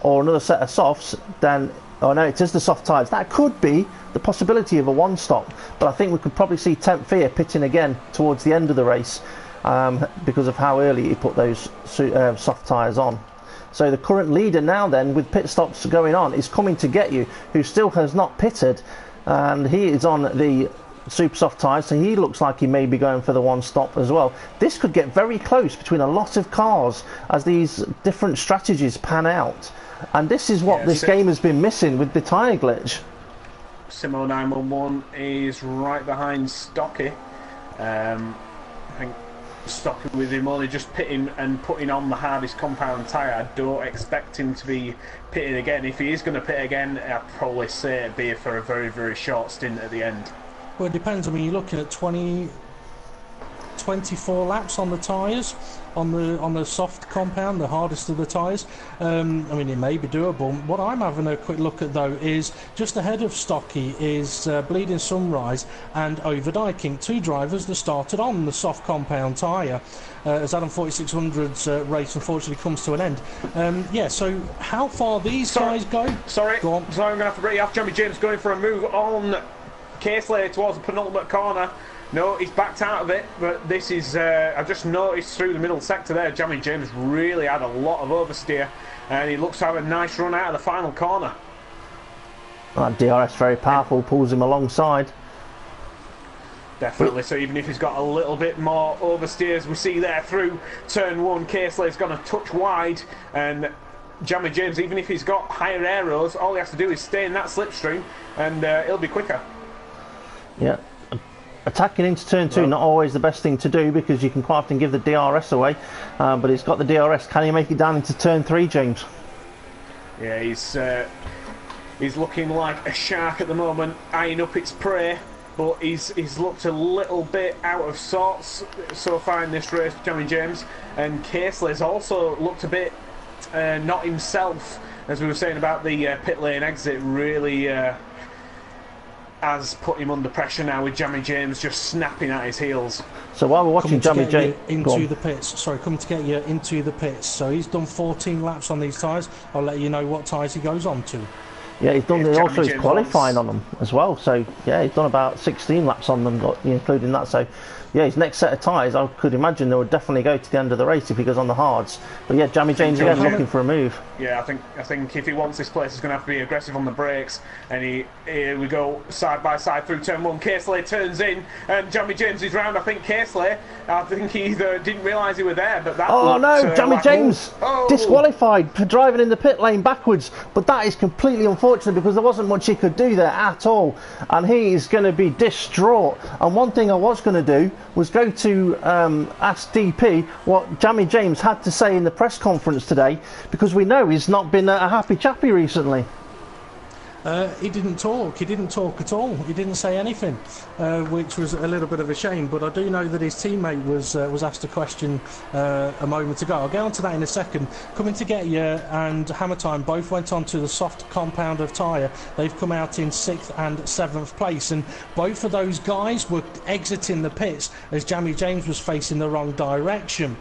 or another set of softs, then... Oh no, it is the soft tyres. That could be the possibility of a one-stop, but I think we could probably see Temp Fear pitting again towards the end of the race, because of how early he put those soft tyres on. So the current leader now then, with pit stops going on, is coming to get you, who still has not pitted, and he is on the super soft tyres, so he looks like he may be going for the one stop as well. This could get very close between a lot of cars as these different strategies pan out, and this is what this game has been missing with the tyre glitch. Simo 911 is right behind Stocky. I think Stocky with him only just pitting and putting on the hardest compound tyre. I don't expect him to be pitting again. If he is going to pit again, I'd probably say it'd be for a very, very short stint at the end. Well, it depends. I mean, you're looking at 24 laps on the tyres, on the soft compound, the hardest of the tyres. I mean, it may be doable. What I'm having a quick look at, though, is just ahead of Stocky is Bleeding Sunrise and Overdyking, two drivers that started on the soft compound tyre, as Adam 4600's race unfortunately comes to an end. Yeah, so how far these guys go? Sorry, I'm going to have to break you off. Jamie James going for a move on Casey towards the penultimate corner. No, he's backed out of it, but this is... I've just noticed through the middle sector there, Jamie James really had a lot of oversteer, and he looks to have a nice run out of the final corner. That DRS very powerful, pulls him alongside. Definitely, so even if he's got a little bit more oversteer, as we see there through turn 1, Casey's gone a touch wide, and Jamie James, even if he's got higher aeros, all he has to do is stay in that slipstream, and he'll be quicker. Yeah. Attacking into turn 2, not always the best thing to do, because you can quite often give the DRS away, but he's got the DRS. Can he make it down into turn 3, James? Yeah, he's looking like a shark at the moment, eyeing up its prey, but he's looked a little bit out of sorts so far in this race, Jamie James, and Casey's also looked a bit not himself, as we were saying about the pit lane exit. Really has put him under pressure now, with Jamie James just snapping at his heels. So while we're watching Jamie James into the pits, coming to get you into the pits. So he's done 14 laps on these tyres. I'll let you know what tyres he goes on to. Yeah, he's done. Also, he's qualifying on them as well. So yeah, he's done about 16 laps on them, including that. So yeah, his next set of tyres, I could imagine they would definitely go to the end of the race if he goes on the hards. But yeah, Jamie James again looking for a move. Yeah, I think if he wants this place, he's going to have to be aggressive on the brakes. And here we go side by side through turn 1. Casey turns in, and Jamie James is round. I think Casey, he either didn't realise he were there, but that. Oh no, Jamie James disqualified for driving in the pit lane backwards. But that is completely unfortunate, because there wasn't much he could do there at all, and he is going to be distraught. And one thing I was going to do was go to ask DP what Jamie James had to say in the press conference today, because we know he's not been a happy chappy recently. He didn't talk. He didn't talk at all. He didn't say anything, which was a little bit of a shame. But I do know that his teammate was asked a question a moment ago. I'll get onto that in a second. Coming to Get You and Hammer Time both went on to the soft compound of tyre. They've come out in 6th and 7th place, and both of those guys were exiting the pits as Jamie James was facing the wrong direction.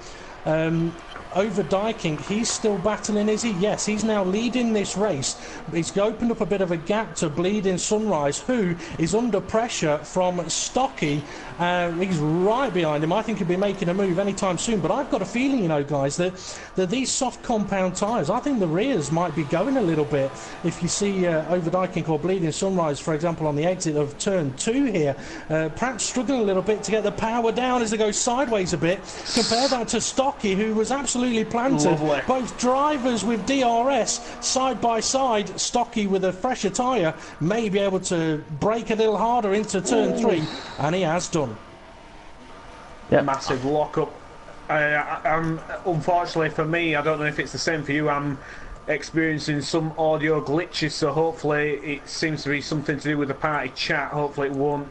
Over Dyking, he's still battling, is he? Yes, he's now leading this race. He's opened up a bit of a gap to Bleeding Sunrise, who is under pressure from Stocky. He's right behind him. I think he'll be making a move anytime soon, but I've got a feeling, you know, guys, that these soft compound tyres, I think the rears might be going a little bit. If you see Over Dyking or Bleeding Sunrise, for example, on the exit of turn 2 here, perhaps struggling a little bit to get the power down as they go sideways a bit. Compare that to Stocky, who was absolutely planted. Lovely. Both drivers with DRS side by side. Stocky with a fresher tyre may be able to brake a little harder into turn 3, and he has done. Yep. Massive lock-up. Unfortunately for me, I don't know if it's the same for you, I'm experiencing some audio glitches, so hopefully it seems to be something to do with the party chat. Hopefully it won't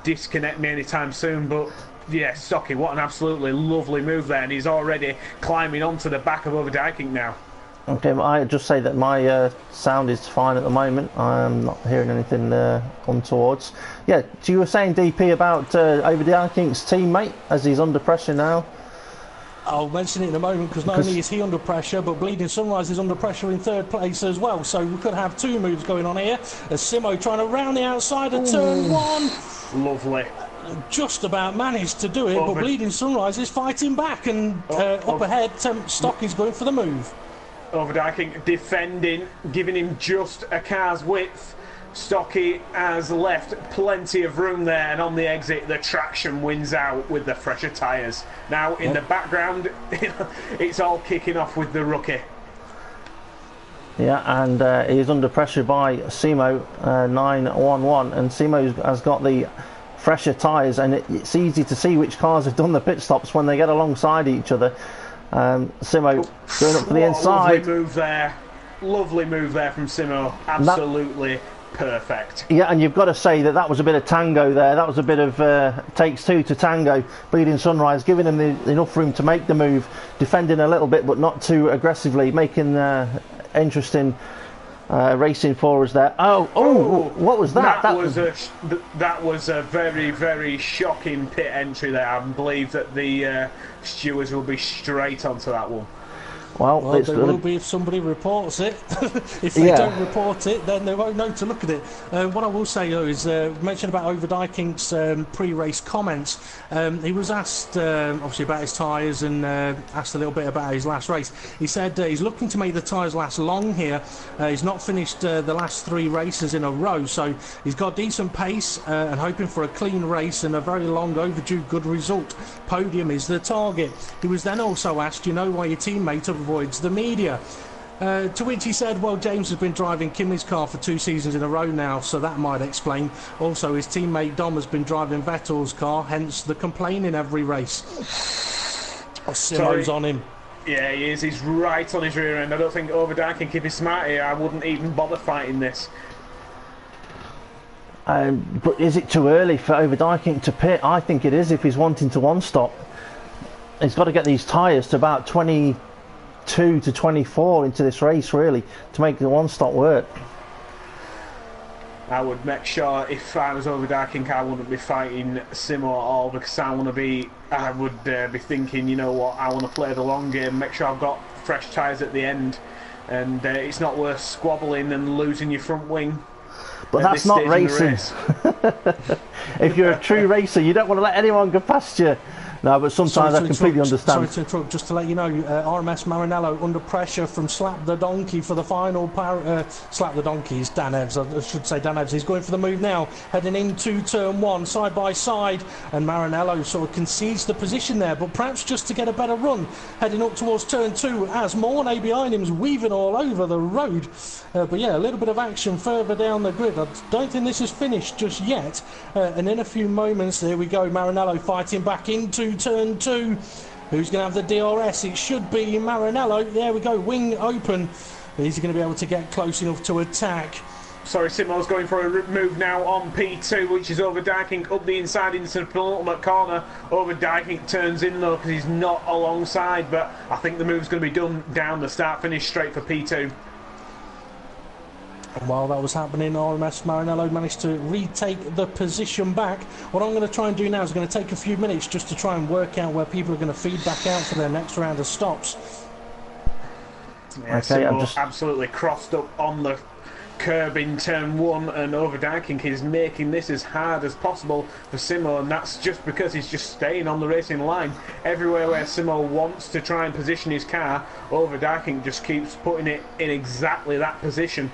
disconnect me anytime soon, but yeah, Stocky, what an absolutely lovely move there, and he's already climbing onto the back of Overdyking now. Okay, well, I just say that my sound is fine at the moment. I'm not hearing anything untowards. Yeah, so you were saying, DP, about Overdyking's teammate as he's under pressure now. I'll mention it in a moment, because not only is he under pressure, but Bleeding Sunrise is under pressure in 3rd place as well. So we could have 2 moves going on here. As Simo trying to round the outside of turn 1. Lovely. Just about managed to do it, but Bleeding Sunrise is fighting back, and up ahead, Stocky's going for the move. Overdyking defending, giving him just a car's width. Stocky has left plenty of room there, and on the exit the traction wins out with the fresher tyres. Now in the background it's all kicking off with the rookie. Yeah, and he is under pressure by Simo 911, and Simo has got the fresher tyres, and it's easy to see which cars have done the pit stops when they get alongside each other. Simo going up for the inside. Lovely move there from Simo. Absolutely perfect. Yeah, and you've got to say that was a bit of tango there. That was a bit of takes 2 to tango. Bleeding Sunrise giving him enough room to make the move, defending a little bit but not too aggressively, making interesting racing for us there. What was that? That was a very, very shocking pit entry there. I believe that the stewards will be straight onto that one. Well, they will be if somebody reports it. If they don't report it, then they won't know to look at it. What I will say, though, is mention about Overdyking's pre-race comments. He was asked, obviously, about his tyres, and asked a little bit about his last race. He said he's looking to make the tyres last long here. He's not finished the last 3 races in a row, so he's got decent pace and hoping for a clean race and a very long overdue good result. Podium is the target. He was then also asked, you know why your teammate avoids the media? To which he said, well, James has been driving Kinley's car for 2 seasons in a row now, so that might explain. Also, his teammate Dom has been driving Vettel's car, hence the complaining every race. Simo's on him. Yeah, he is. He's right on his rear end. I don't think Overdyking, if he's smart here, I wouldn't even bother fighting this. But is it too early for Overdyking to pit? I think it is if he's wanting to one-stop. He's got to get these tyres to about 22 to 24 into this race, really, to make the one-stop work. I would make sure, if I was Overdyking, I wouldn't be fighting Simo at all, because I would be thinking, you know what, I want to play the long game, make sure I've got fresh tyres at the end, and it's not worth squabbling and losing your front wing. But that's not racing. If you're a true racer, you don't want to let anyone go past you. No, but sometimes I completely understand. Sorry to interrupt, just to let you know, RMS Maranello under pressure from Slap the Donkey for the final Slap the Donkey is Dan Evs, I should say Dan Evs. He's going for the move now, heading into turn 1, side by side, and Maranello sort of concedes the position there, but perhaps just to get a better run, heading up towards turn 2 as Mornay behind him's weaving all over the road. But yeah, a little bit of action further down the grid. I don't think this is finished just yet, and in a few moments, there we go, Maranello fighting back into turn 2. Who's going to have the DRS? It should be Maranello. There we go, wing open. Is he going to be able to get close enough to attack? Simo's going for a move now on P2, which is overdiking up the inside into the penultimate corner. Overdiking turns in though because he's not alongside, but I think the move's going to be done down the start-finish straight for P2. And while that was happening, RMS Maranello managed to retake the position back. What I'm going to try and do now is going to take a few minutes just to try and work out where people are going to feed back out for their next round of stops. Yeah, okay, I'm just absolutely crossed up on the curb in turn 1, and Overdiking is making this as hard as possible for Simo, and that's just because he's just staying on the racing line. Everywhere where Simo wants to try and position his car, Overdiking just keeps putting it in exactly that position.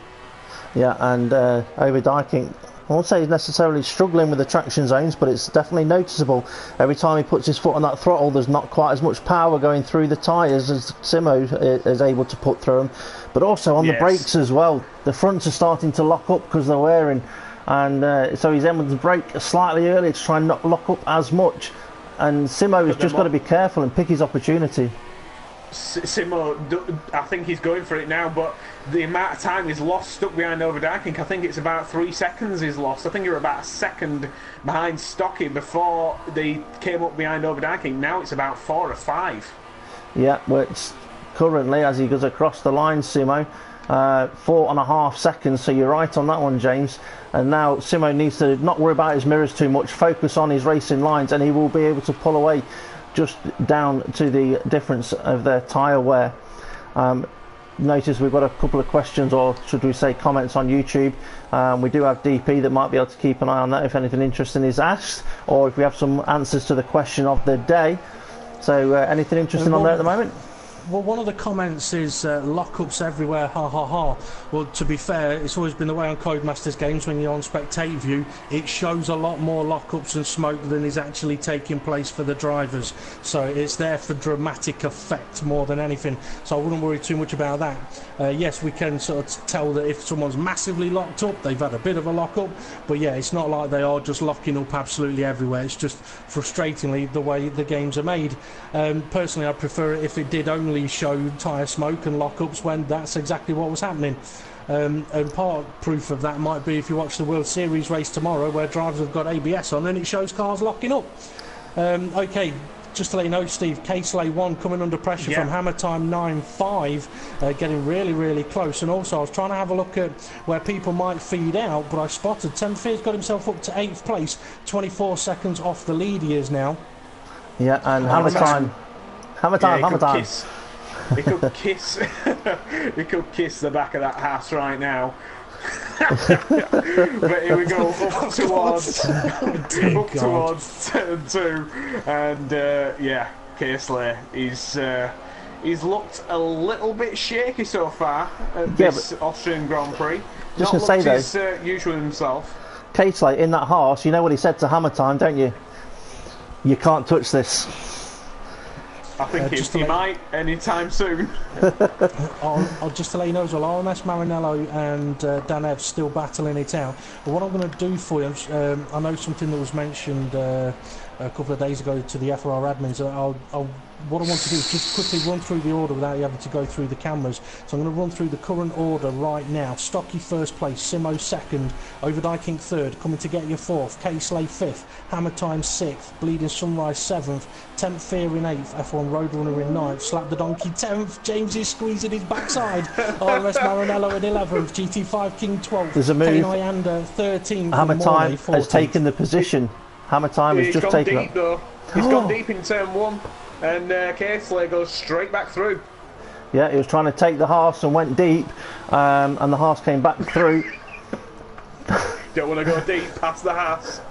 Yeah, and Overdiking, I won't say he's necessarily struggling with the traction zones, but it's definitely noticeable. Every time he puts his foot on that throttle, there's not quite as much power going through the tyres as Simo is able to put through them. But also on the brakes as well, the fronts are starting to lock up because they're wearing, and so he's able to brake slightly earlier to try and not lock up as much. And Simo has just got to be careful and pick his opportunity. Simo, I think he's going for it now, but the amount of time he's lost stuck behind Overdiking, I think it's about 3 seconds he's lost. I think you're about a second behind Stocky before they came up behind Overdiking. Now it's about 4 or 5. Yeah, well, it's currently, as he goes across the line, Simo, 4.5 seconds, so you're right on that one, James. And now Simo needs to not worry about his mirrors too much, focus on his racing lines, and he will be able to pull away just down to the difference of their tyre wear. Notice we've got a couple of questions, or should we say comments, on YouTube. We do have DP that might be able to keep an eye on that if anything interesting is asked, or if we have some answers to the question of the day. So anything interesting on there at the moment? Well, one of the comments is lockups everywhere, ha ha ha. Well, to be fair, it's always been the way on Codemasters games. When you're on spectate view, it shows a lot more lockups and smoke than is actually taking place for the drivers. So it's there for dramatic effect more than anything. So I wouldn't worry too much about that. Yes, we can sort of tell that if someone's massively locked up, they've had a bit of a lockup. But yeah, it's not like they are just locking up absolutely everywhere. It's just frustratingly the way the games are made. Personally, I prefer it if it did only show tyre smoke and lockups when that's exactly what was happening. And part proof of that might be if you watch the World Series race tomorrow, where drivers have got ABS on and it shows cars locking up. Okay, just to let you know, Steve, K-Slay 1 coming under pressure from Hammer Time 9.5, getting really close. And also I was trying to have a look at where people might feed out, but I spotted Tenfier's got himself up to 8th place, 24 seconds off the lead he is now. Yeah, and Hammer Time. He could kiss. He could kiss the back of that house right now. But here we go up towards turn 2, and yeah, K-Slay. He's looked a little bit shaky so far at this Austrian Grand Prix. Just Not to say looked his usual himself. K-Slay in that horse, you know what he said to Hammer Time, don't you? You can't touch this. I think he might anytime soon. I'll just to let you know as well, RMS Maranello and Danev still battling it out. But what I'm going to do for you, I know something that was mentioned a couple of days ago to the FRR admins. What I want to do is just quickly run through the order without you having to go through the cameras. So I'm going to run through the current order right now. Stocky first place, Simo second, Overdiking third, coming to get you fourth, K-Slay fifth, Hammer Time sixth, Bleeding Sunrise seventh, Temp Fear in eighth, F1 Roadrunner in ninth, Slap the Donkey 10th, James is squeezing his backside, RMS Maranello in 11th, GT5 King 12th, There's a move. K-Nyanda 13th, Hammer Time has taken the position. Hammer Time has just taken deep, it. He's gone deep in turn 1. And K-Slay goes straight back through. Yeah, he was trying to take the horse and went deep, and the horse came back through. Don't want to go deep past the horse.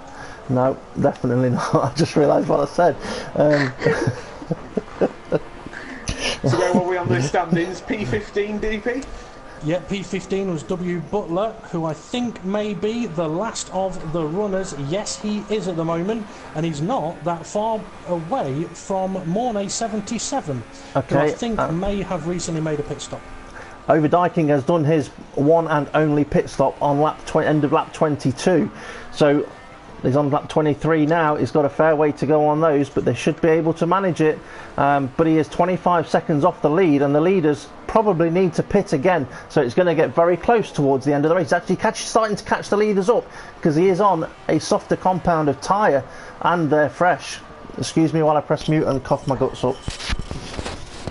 No, definitely not. I just realised what I said. So where were we on the standings? P15 DP? Yeah, P15 was W. Butler, who I think may be the last of the runners. Yes, he is at the moment, and he's not that far away from Mornay 77, who I think may have recently made a pit stop. Overdiking has done his one and only pit stop on end of lap 22. So He's on lap 23 now. He's got a fair way to go on those, but they should be able to manage it. But he is 25 seconds off the lead, and the leaders probably need to pit again. So it's going to get very close towards the end of the race. He's actually starting to catch the leaders up because he is on a softer compound of tyre, and they're fresh. Excuse me while I press mute and cough my guts up.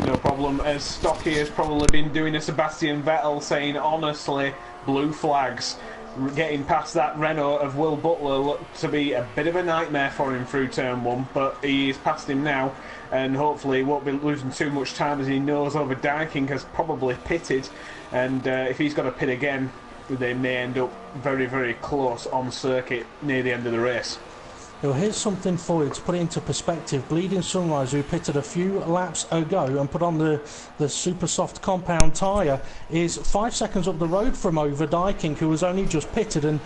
No problem, as Stocky has probably been doing a Sebastian Vettel, saying honestly, blue flags. Getting past that Renault of Will Butler looked to be a bit of a nightmare for him through turn 1, but he is past him now, and hopefully he won't be losing too much time, as he knows over Dyking has probably pitted, and if he's got to pit again, they may end up very, very close on circuit near the end of the race. Well, here's something for you to put it into perspective. Bleeding Sunrise, who pitted a few laps ago and put on the super soft compound tyre, is 5 seconds up the road from Over Dyking, who was only just pitted, and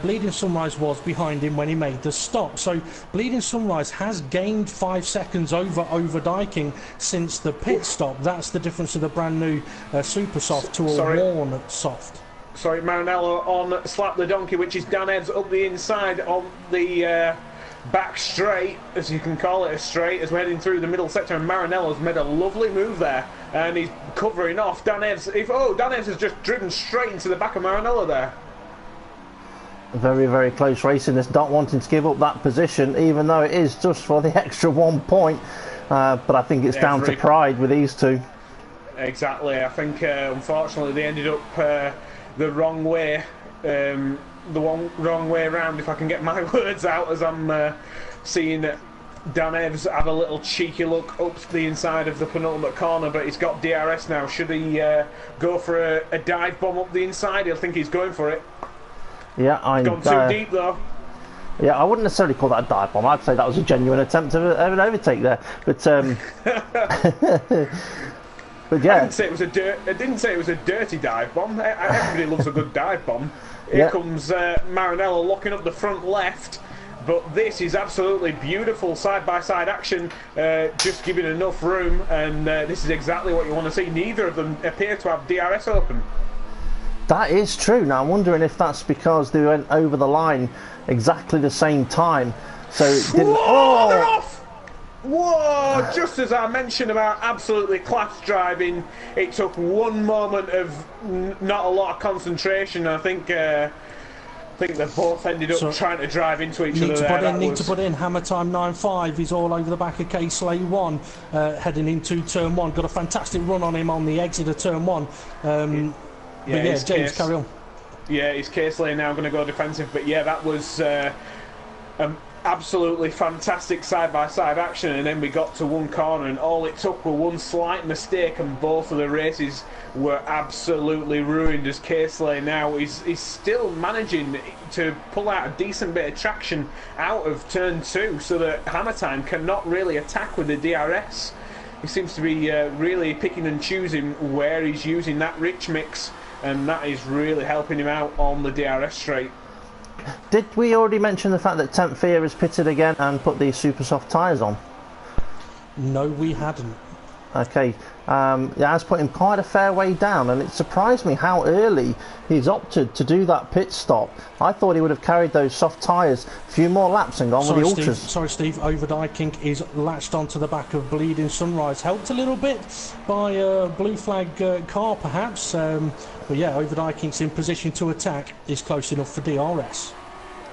Bleeding Sunrise was behind him when he made the stop. So Bleeding Sunrise has gained 5 seconds over Dyking since the pit stop. That's the difference of the brand new super soft to a worn soft. Sorry, Maranello on Slap the Donkey, which is Dan Evans up the inside on the back straight, as you can call it, a straight, as we're heading through the middle sector, and Maranello's made a lovely move there, and he's covering off Dan Evans. Dan Evans has just driven straight into the back of Maranello there. Very, very close racing. This not wanting to give up that position, even though it is just for the extra 1 point, but I think it's down to pride with these two. Exactly. I think unfortunately they ended up the wrong way, wrong way around, if I can get my words out, as I'm seeing Dan Evans have a little cheeky look up the inside of the penultimate corner, but he's got DRS now. Should he go for a dive bomb up the inside? He'll think he's going for it. Yeah, he's gone too deep though. Yeah, I wouldn't necessarily call that a dive bomb. I'd say that was a genuine attempt of an overtake there. But but yeah, I didn't say it was a dirty dive bomb. Everybody loves a good dive bomb. Here comes Maranello locking up the front left, but this is absolutely beautiful side-by-side action, just giving enough room, and this is exactly what you want to see. Neither of them appear to have DRS open. That is true. Now I'm wondering if that's because they went over the line exactly the same time, so it didn't. Whoa, they're off! Whoa! Just as I mentioned about absolutely class driving, it took one moment of not a lot of concentration. I think they both ended up trying to drive into each other there. Need to put in Hammer Time 9.5. He's all over the back of K-Slay 1, heading into turn 1. Got a fantastic run on him on the exit of turn 1. James, carry on. Yeah, his K-Slay now going to go defensive, but yeah, that was absolutely fantastic side-by-side action, and then we got to one corner, and all it took were one slight mistake, and both of the races were absolutely ruined. As K-Slay now he's still managing to pull out a decent bit of traction out of turn 2, so that Hammer Time cannot really attack with the DRS. He seems to be really picking and choosing where he's using that rich mix, and that is really helping him out on the DRS straight. Did we already mention the fact that Temp Fear has pitted again and put these super soft tyres on? No, we hadn't. Okay, it has put him quite a fair way down, and it surprised me how early he's opted to do that pit stop. I thought he would have carried those soft tyres a few more laps and gone with the ultras. Sorry, Steve. Over Dyking is latched onto the back of Bleeding Sunrise. Helped a little bit by a blue flag car, perhaps. But yeah, Over Dyking's in position to attack. Is close enough for DRS.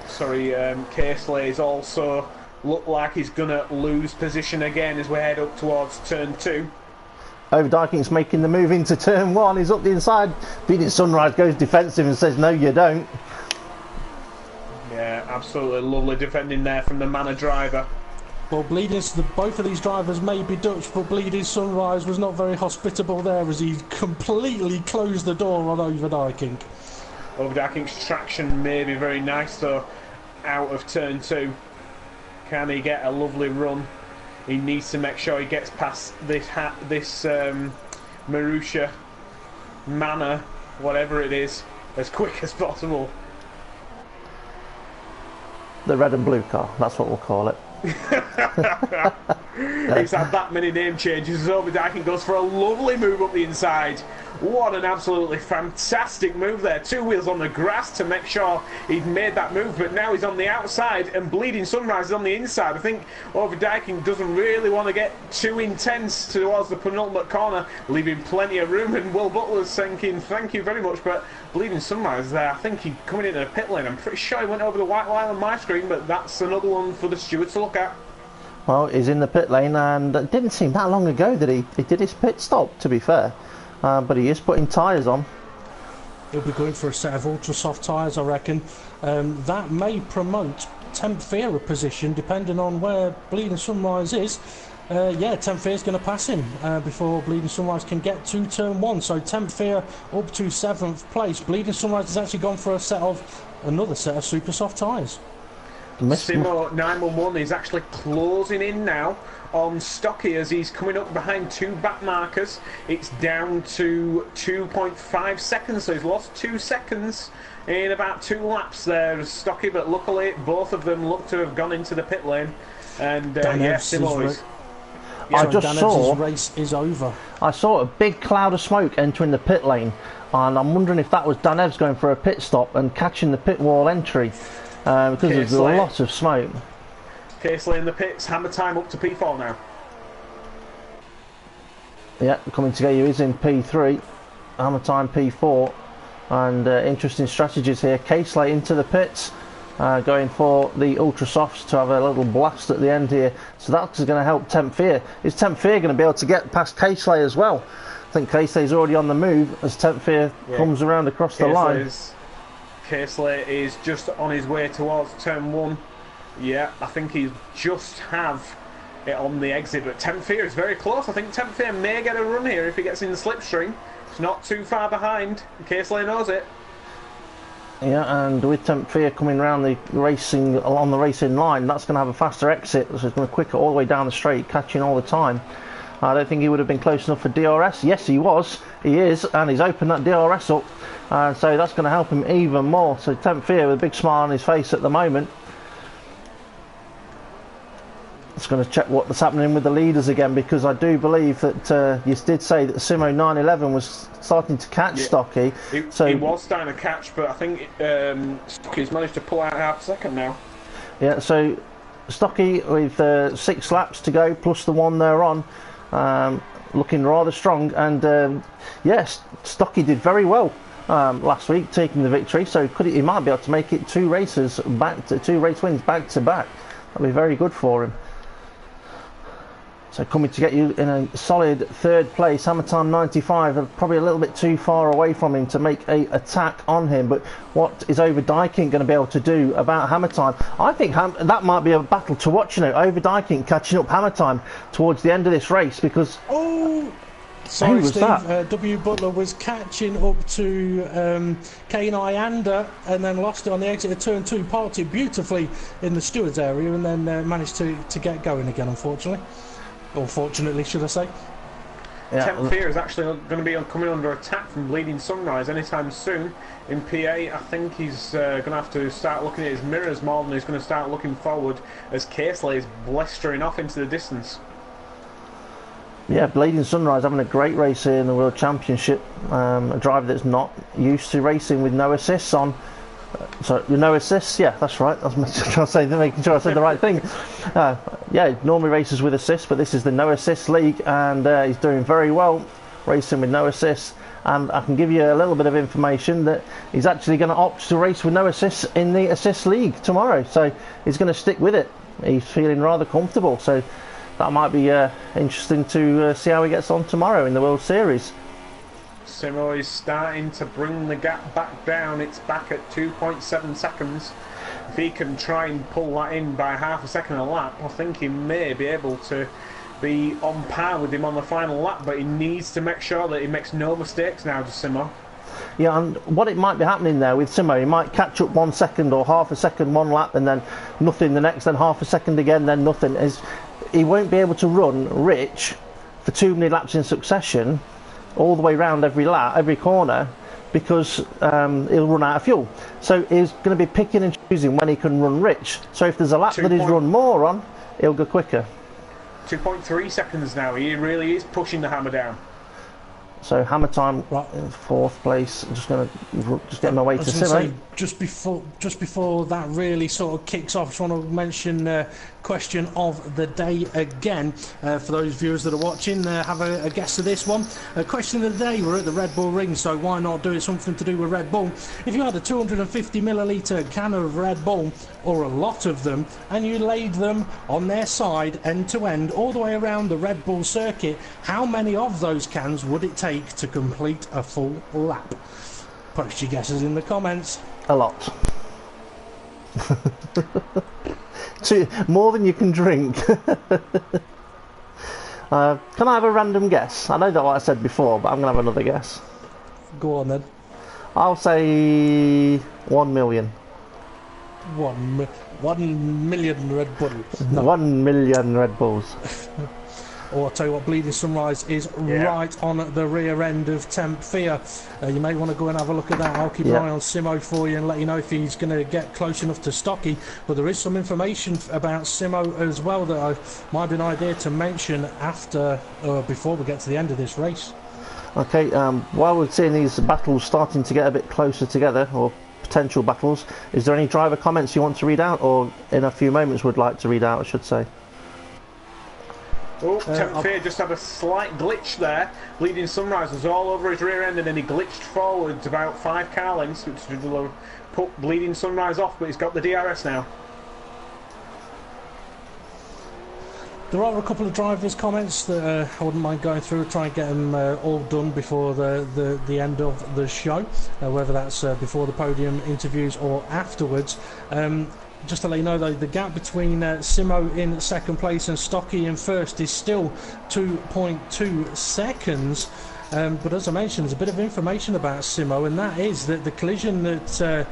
Sorry, K-Slay's also look like he's going to lose position again as we head up towards turn 2. Over Dyking's making the move into turn 1. He's up the inside. Bleeding Sunrise goes defensive and says, no, you don't. Yeah, absolutely lovely defending there from the Manor driver. Well, both of these drivers may be Dutch, but Bleeding Sunrise was not very hospitable there as he completely closed the door on Over Dyking. Over Dyking's traction may be very nice though out of turn 2. Can he get a lovely run? He needs to make sure he gets past this Marussia Manor, whatever it is, as quick as possible. The red and blue car, that's what we'll call it. He's had that many name changes as Overdyking goes for a lovely move up the inside. What an absolutely fantastic move there. 2 wheels on the grass to make sure he'd made that move, but now he's on the outside and Bleeding Sunrise is on the inside. I think Overdyking doesn't really want to get too intense towards the penultimate corner, leaving plenty of room, and Will Butler's thinking thank you very much, but Bleeding Sunrise there, I think he's coming into the pit lane. I'm pretty sure he went over the white line on my screen, but that's another one for the stewards to look at. Well, he's in the pit lane, and it didn't seem that long ago that he did his pit stop, to be fair. But he is putting tyres on. He'll be going for a set of ultra soft tyres, I reckon. That may promote Temp Fear a position, depending on where Bleeding Sunrise is. Yeah, Temp Fear is going to pass him before Bleeding Sunrise can get to turn 1. So Temp Fear up to 7th place. Bleeding Sunrise has actually gone for another set of super soft tyres. Simo 911 is actually closing in now on Stocky as he's coming up behind 2 back markers. It's down to 2.5 seconds, so he's lost 2 seconds in about 2 laps there as Stocky, but luckily both of them look to have gone into the pit lane. And yeah, Simo is... I just saw... race is over. I saw a big cloud of smoke entering the pit lane, and I'm wondering if that was Danevs going for a pit stop and catching the pit wall entry. Because there's a lot of smoke. Casely in the pits, Hammer Time up to P4 now. Yeah, coming to get you is in P3, Hammer Time P4, and interesting strategies here. Casely into the pits, going for the ultra softs to have a little blast at the end here. So that's going to help Temp Fear. Is Temp Fear going to be able to get past Casely as well? I think Casey's already on the move as Temp Fear comes around across the line. Casely is just on his way towards turn 1. Yeah, I think he's just have it on the exit, but Temp Fear is very close. I think Temp Fear may get a run here if he gets in the slipstream. It's not too far behind. Casely knows it. Yeah, and with Temp Fear coming around along the racing line, that's going to have a faster exit, so it's going to quicker all the way down the straight, catching all the time. I don't think he would have been close enough for DRS. Yes, he was. He is, and he's opened that DRS up. So that's going to help him even more. So Temp Fear with a big smile on his face at the moment. Just going to check what's happening with the leaders again, because I do believe that you did say that Simo 911 was starting to catch Stocky. He was starting to catch, but I think Stocky's managed to pull out half a second now. Yeah, so Stocky with 6 laps to go plus the 1 they're on. Looking rather strong, and yes, Stocky did very well last week, taking the victory. So he might be able to make it 2 race wins back to back. That'd be very good for him. So coming to get you in a solid 3rd place, Hammer Time 95, probably a little bit too far away from him to make a attack on him. But what is Overdyking going to be able to do about Hammer Time? I think that might be a battle to watch. Overdyking catching up Hammer Time towards the end of this race, because sorry, Steve. W. Butler was catching up to K9 Ander and then lost it on the exit of turn 2. Parked it beautifully in the stewards area and then managed to get going again, unfortunately. Or fortunately, should I say. Yeah. Temp Fear is actually going to be coming under attack from Bleeding Sunrise anytime soon. In P8, I think he's going to have to start looking at his mirrors more than he's going to start looking forward, as Casely is blistering off into the distance. Yeah, Bleeding Sunrise having a great race here in the World Championship. A driver that's not used to racing with no assists on. So no assists, yeah, that's right. I was making sure I said the right thing. Yeah, normally races with assists, but this is the no assist league, and he's doing very well racing with no assists. And I can give you a little bit of information that he's actually going to opt to race with no assists in the assist league tomorrow. So he's going to stick with it. He's feeling rather comfortable. So that might be interesting to see how he gets on tomorrow in the World Series. Simo is starting to bring the gap back down. It's back at 2.7 seconds. If he can try and pull that in by half a second a lap, I think he may be able to be on par with him on the final lap, but he needs to make sure that he makes no mistakes now to Simo. Yeah, and what it might be happening there with Simo, he might catch up 1 second or half a second one lap and then nothing the next, then half a second again, then nothing. He won't be able to run Rich for too many laps in succession all the way round every lap, every corner, because he'll run out of fuel. So he's going to be picking and choosing when he can run Rich. So if there's a lap that he's run more on, he'll go quicker. 2.3 seconds now. He really is pushing the hammer down. So hammer time Right. in 4th place. I'm just going to get my way to Simo. Just before that really sort of kicks off, I just want to mention question of the day again. For those viewers that are watching, have a guess of this one. Question of the day, we're at the Red Bull Ring, so why not do it something to do with Red Bull? If you had a 250 milliliter can of Red Bull, or a lot of them, and you laid them on their side, end to end, all the way around the Red Bull circuit, how many of those cans would it take to complete a full lap? Post your guesses in the comments. A lot. More than you can drink. Can I have a random guess? I know that what I said before, but I'm going to have another guess. Go on then. I'll say 1 million. 1 million Red Bulls. No. 1 million Red Bulls. Or I'll tell you what, Bleeding Sunrise is right on the rear end of Temp Fear. You may want to go and have a look at that. I'll keep an eye on Simo for you and let you know if he's going to get close enough to Stocky. But there is some information about Simo as well that might be an idea to mention after, before we get to the end of this race. Okay, while we're seeing these battles starting to get a bit closer together, or potential battles, is there any driver comments you want to read out, or in a few moments would like to read out, I should say? Oh, Temp Fear just had a slight glitch there. Bleeding Sunrise was all over his rear end and then he glitched forwards about 5 car lengths, which would put Bleeding Sunrise off, but he's got the DRS now. There are a couple of drivers' comments that I wouldn't mind going through and try and get them all done before the end of the show, whether that's before the podium interviews or afterwards. Just to let you know though, the gap between Simo in 2nd place and Stocky in 1st is still 2.2 seconds. But as I mentioned, there's a bit of information about Simo, and that is that the collision that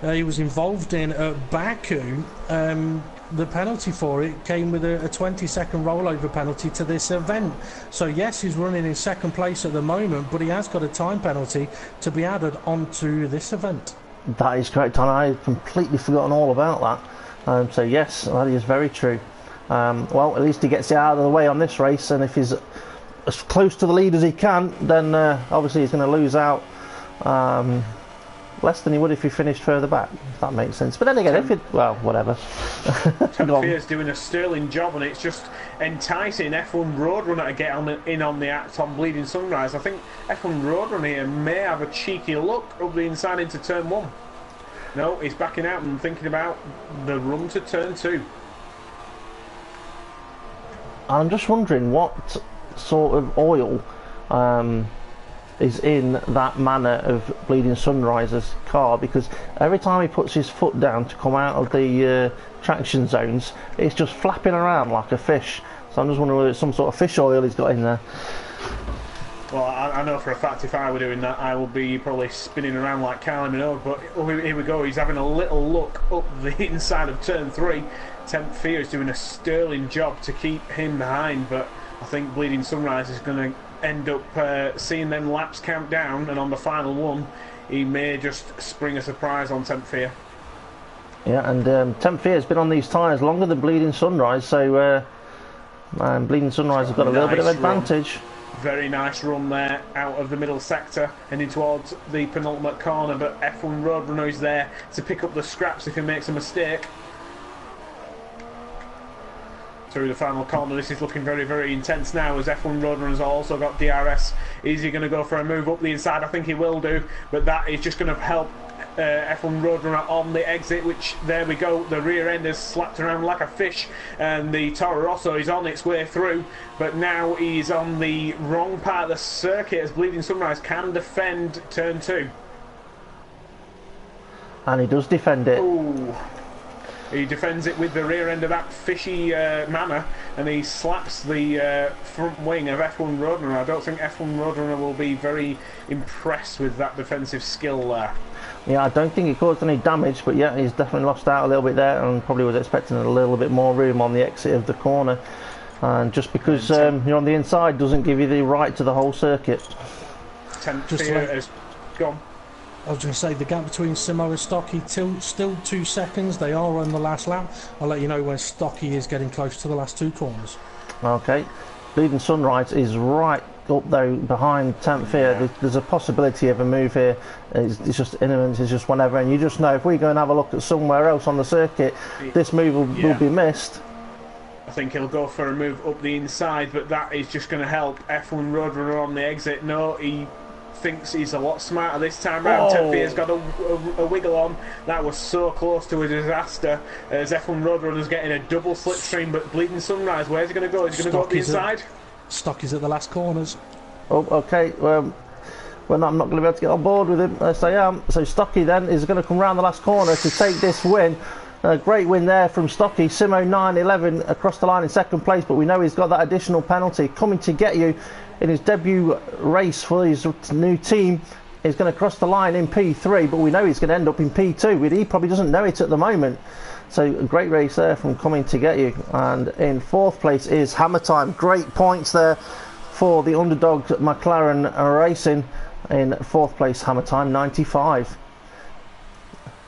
he was involved in at Baku, the penalty for it came with a 20-second rollover penalty to this event. So yes, he's running in 2nd place at the moment, but he has got a time penalty to be added onto this event. That is correct, and I had completely forgotten all about that. So yes, that is very true. Well, at least he gets it out of the way on this race, and if he's as close to the lead as he can, then obviously he's going to lose out less than he would if he finished further back, if that makes sense. But then again, if it, well, whatever. Temp Fear's doing a sterling job, and it's just enticing F1 Roadrunner to get in on the act on Bleeding Sunrise. I think F1 Roadrunner here may have a cheeky look up the inside into turn 1. No, he's backing out and thinking about the run to turn 2. I'm just wondering what sort of oil is in that manner of Bleeding Sunrise's car, because every time he puts his foot down to come out of the traction zones, it's just flapping around like a fish. So I'm just wondering whether it's some sort of fish oil he's got in there. Well, I know for a fact if I were doing that, I would be probably spinning around like Kylie Minogue. But here we go, he's having a little look up the inside of turn 3. Temp Fear is doing a sterling job to keep him behind, but I think Bleeding Sunrise is going to end up seeing them laps count down, and on the final one he may just spring a surprise on Temp Fear. Yeah, and Temp Fear has been on these tyres longer than Bleeding Sunrise, so Bleeding Sunrise has got a little bit of advantage. Very nice run there out of the middle sector, heading towards the penultimate corner, but F1 Roadrunner is there to pick up the scraps if he makes a mistake. Through the final corner, this is looking very, very intense now, as F1 Roadrunner's also got DRS. Is he going to go for a move up the inside? I think he will do, but that is just going to help F1 Roadrunner on the exit, which, there we go, the rear end has slapped around like a fish, and the Toro Rosso is on its way through, but now he's on the wrong part of the circuit as Bleeding Sunrise can defend turn 2. And he does defend it. Ooh. He defends it with the rear end of that fishy manner, and he slaps the front wing of F1 Roadrunner. I don't think F1 Roadrunner will be very impressed with that defensive skill there. Yeah, I don't think it caused any damage, but yeah, he's definitely lost out a little bit there, and probably was expecting a little bit more room on the exit of the corner. And just because you're on the inside doesn't give you the right to the whole circuit. Temp Fear has gone. I was going to say the gap between Simo and Stocky still 2 seconds. They are on the last lap. I'll let you know when Stocky is getting close to the last 2 corners. Okay, Bleeding Sunrise is right up though behind 10th here. There's a possibility of a move here. It's just imminent, it's just whenever, and you just know if we go and have a look at somewhere else on the circuit, this move will be missed. I think he'll go for a move up the inside, but that is just going to help F1 Roadrunner on the exit. No, he thinks he's a lot smarter this time round. Tempier's got a wiggle on. That was so close to a disaster as F1 Roadrunner's getting a double slipstream, but Bleeding Sunrise, where's he going to go? Is he going to go up the inside? Stocky's at the last corners. Oh, okay. I'm not going to be able to get on board with him. Yes, I am. So Stocky then is going to come round the last corner to take this win. A great win there from Stocky. Simo 9-11 across the line in second place, but we know he's got that additional penalty coming to get you in his debut race for his new team. He's going to cross the line in P3, but we know he's going to end up in P2. He probably doesn't know it at the moment. So a great race there from Coming to Get You. And in fourth place is Hammer Time. Great points there for the underdog McLaren Racing. In fourth place, Hammer Time 95.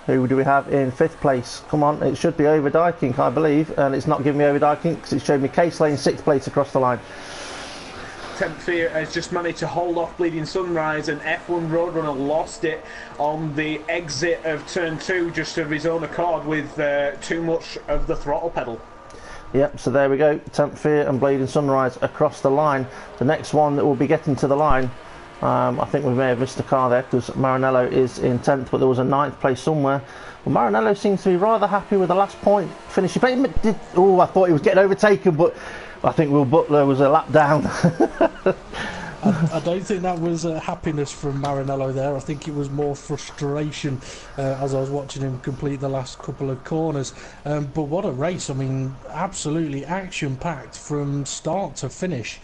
Who do we have in fifth place? Come on, it should be Overdyking, I believe, and it's not giving me Overdyking because it showed me Case Lane sixth place across the line. Tempfear has just managed to hold off Bleeding Sunrise, and F1 Roadrunner lost it on the exit of turn 2 just of his own accord with too much of the throttle pedal. Yep, so there we go, Tempfear and Bleeding Sunrise across the line. The next one that will be getting to the line, I think we may have missed a car there because Maranello is in 10th, but there was a 9th place somewhere. Well, Maranello seems to be rather happy with the last point finishing. Oh, I thought he was getting overtaken, but I think Will Butler was a lap down. I don't think that was happiness from Maranello there. I think it was more frustration as I was watching him complete the last couple of corners. But what a race. I mean, absolutely action-packed from start to finish.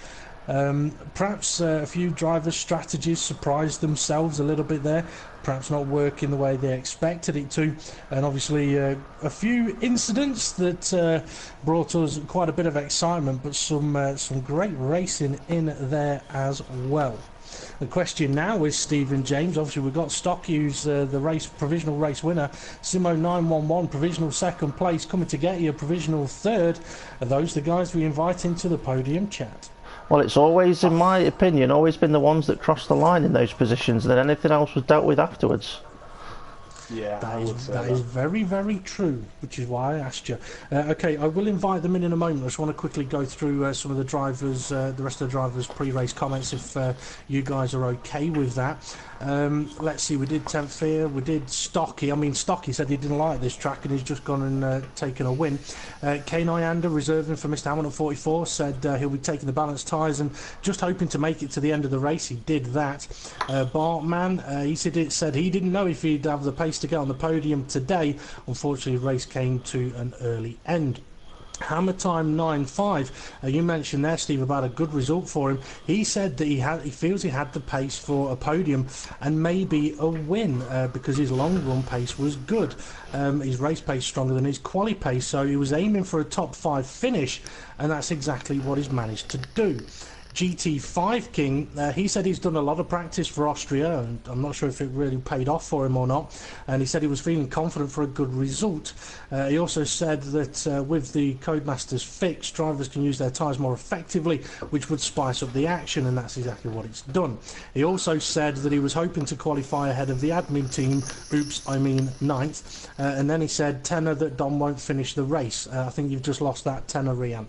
Perhaps a few drivers' strategies surprised themselves a little bit there, perhaps not working the way they expected it to, and obviously a few incidents that brought us quite a bit of excitement, but some great racing in there as well. The question now is, Stephen James, obviously we've got Stocky, who's the provisional race winner, Simo 911 provisional second place, Coming to Get You provisional third. Are those the guys we invite into the podium chat? Well, it's always, in my opinion, always been the ones that cross the line in those positions, and then anything else was dealt with afterwards. Yeah, that is very, very true, which is why I asked you. Okay, I will invite them in a moment. I just want to quickly go through some of the drivers, the rest of the drivers' pre-race comments, if you guys are okay with that. Let's see, we did Tempfear, we did Stocky. I mean, Stocky said he didn't like this track and he's just gone and taken a win. Kane Iander, reserving for Mr. Hamilton 44, said he'll be taking the balanced tyres and just hoping to make it to the end of the race. He did that. Bartman, he said he didn't know if he'd have the pace to get on the podium today. Unfortunately, the race came to an early end. Hammer Time 9.5. You mentioned there, Steve, about a good result for him. He said that he feels he had the pace for a podium and maybe a win because his long run pace was good. His race pace stronger than his quali pace, so he was aiming for a top 5 finish, and that's exactly what he's managed to do. GT5 King, he said he's done a lot of practice for Austria, and I'm not sure if it really paid off for him or not, and he said he was feeling confident for a good result. He also said that with the Codemasters fix, drivers can use their tyres more effectively, which would spice up the action, and that's exactly what it's done. He also said that he was hoping to qualify ahead of the admin team, oops, I mean 9th, and then he said, tenor that Dom won't finish the race. I think you've just lost that tenor, Rian.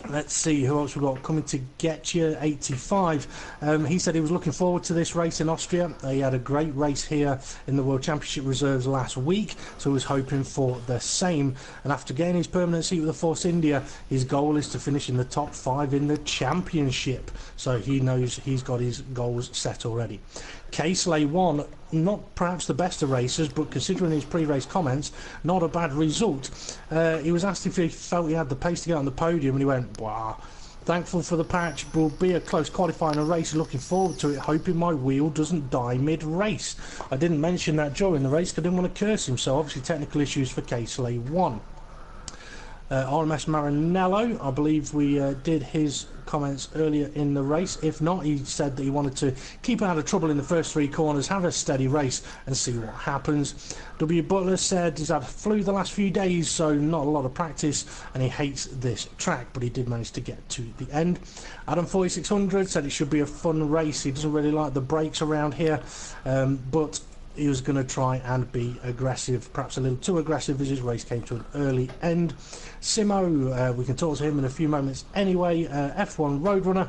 Let's see who else we've got coming to get you. 85. He said he was looking forward to this race in Austria. He had a great race here in the World Championship Reserves last week, so he was hoping for the same. And after gaining his permanent seat with the Force India, his goal is to finish in the top 5 in the championship. So he knows he's got his goals set already. Caseley 1, not perhaps the best of racers, but considering his pre-race comments, not a bad result. He was asked if he felt he had the pace to get on the podium, and he went, wow. Thankful for the patch, will be a close qualifying race, looking forward to it, hoping my wheel doesn't die mid-race. I didn't mention that during the race because I didn't want to curse him, so obviously technical issues for Caseley 1. RMS Maranello, I believe we did his comments earlier in the race. If not, he said that he wanted to keep out of trouble in the first 3 corners, have a steady race and see what happens. W. Butler said he's had flu the last few days, so not a lot of practice, and he hates this track, but he did manage to get to the end. Adam 4600 said it should be a fun race. He doesn't really like the brakes around here, but he was going to try and be aggressive, perhaps a little too aggressive as his race came to an early end. Simo, we can talk to him in a few moments anyway. F1 Roadrunner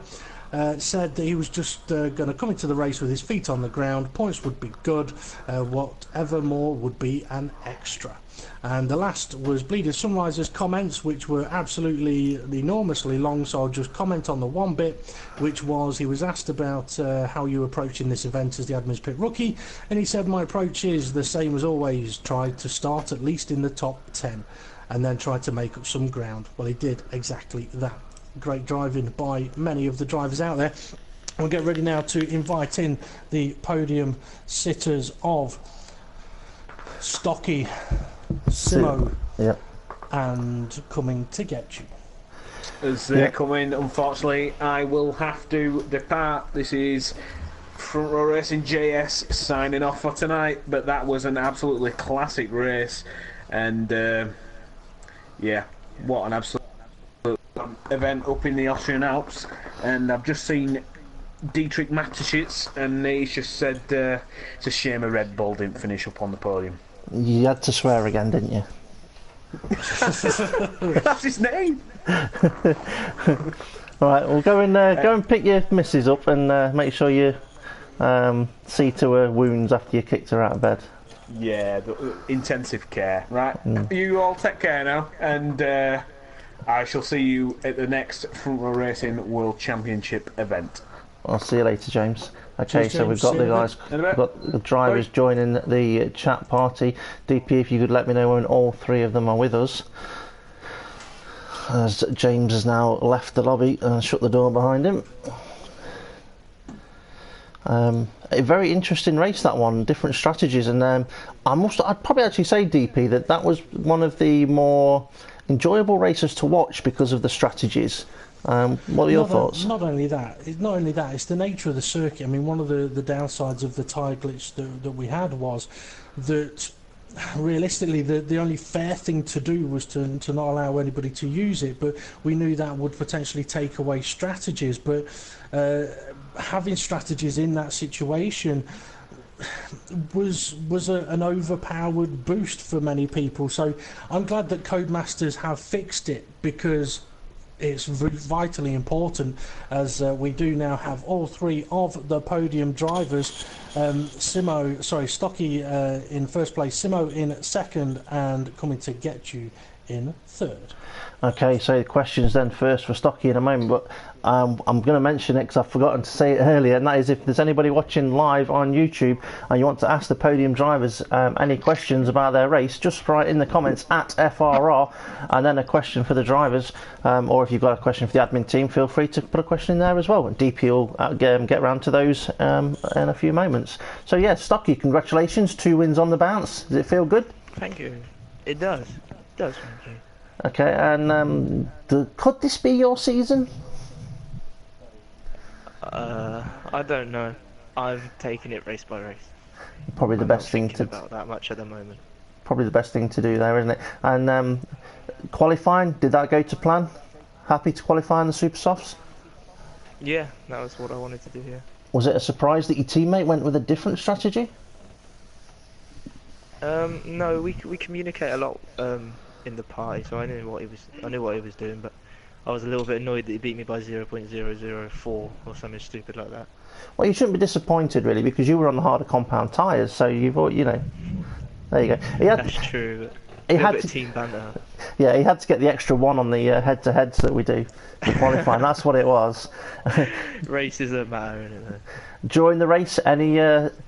said that he was just going to come into the race with his feet on the ground. Points would be good, whatever more would be an extra. And the last was Bleeding Sunriser's comments, which were absolutely enormously long, so I'll just comment on the one bit, which was he was asked about how you were approaching this event as the Admir's Pit rookie, and he said, my approach is the same as always, try to start at least in the top 10 and then try to make up some ground. Well, he did exactly that. Great driving by many of the drivers out there. We'll get ready now to invite in the podium sitters of Stocky, Simo, and Coming to Get You. As they're coming, unfortunately, I will have to depart. This is Front Row Racing JS signing off for tonight, but that was an absolutely classic race, and yeah, what an absolute event up in the Austrian Alps. And I've just seen Dietrich Mateschitz, and he's just said it's a shame a Red Bull didn't finish up on the podium. You had to swear again, didn't you? That's his name. Right, well, go and pick your missus up and make sure you see to her wounds after you kicked her out of bed. Yeah, the intensive care. Right, you all take care now, and I shall see you at the next Front Row Racing World Championship event. I'll see you later, James. Okay, Cheers, so we've got the guys, we've got the drivers joining the chat party. DP, if you could let me know when all 3 of them are with us. As James has now left the lobby and shut the door behind him. A very interesting race, that one. Different strategies, and I'd probably actually say, DP, that was one of the more enjoyable races to watch because of the strategies. What are your thoughts? Not only that, it's the nature of the circuit. I mean, one of the downsides of the tyre glitch that we had was that realistically the only fair thing to do was to not allow anybody to use it, but we knew that would potentially take away strategies. But having strategies in that situation was an overpowered boost for many people. So I'm glad that Codemasters have fixed it, because it's vitally important, as we do now have all 3 of the podium drivers. Stocky in first place, Simo in second, and Coming to Get You in third. Okay, so the questions then first for Stocky in a moment, but I'm going to mention it because I've forgotten to say it earlier, and that is, if there's anybody watching live on YouTube and you want to ask the podium drivers any questions about their race, just write in the comments at FRR and then a question for the drivers, or if you've got a question for the admin team, feel free to put a question in there as well, and DP will get round to those in a few moments. So yeah, Stocky, congratulations, 2 wins on the bounce. Does it feel good? Thank you. It does. It does, thank you. Okay, and could this be your season? I don't know. I've taken it race by race. Probably the best thing to about that much at the moment. Probably the best thing to do there, isn't it? And qualifying, did that go to plan? Happy to qualify in the Super Softs? Yeah, that was what I wanted to do. Yeah. Was it a surprise that your teammate went with a different strategy? No, we communicate a lot in the party, so I knew what he was doing, but I was a little bit annoyed that he beat me by 0.004 or something stupid like that. Well, you shouldn't be disappointed really, because you were on the harder compound tyres, so you've there you go. That's true. But he had to team banter. Yeah, he had to get the extra 1 on the head-to-heads that we do to qualify, and that's what it was. Races don't matter, innit? During the race, any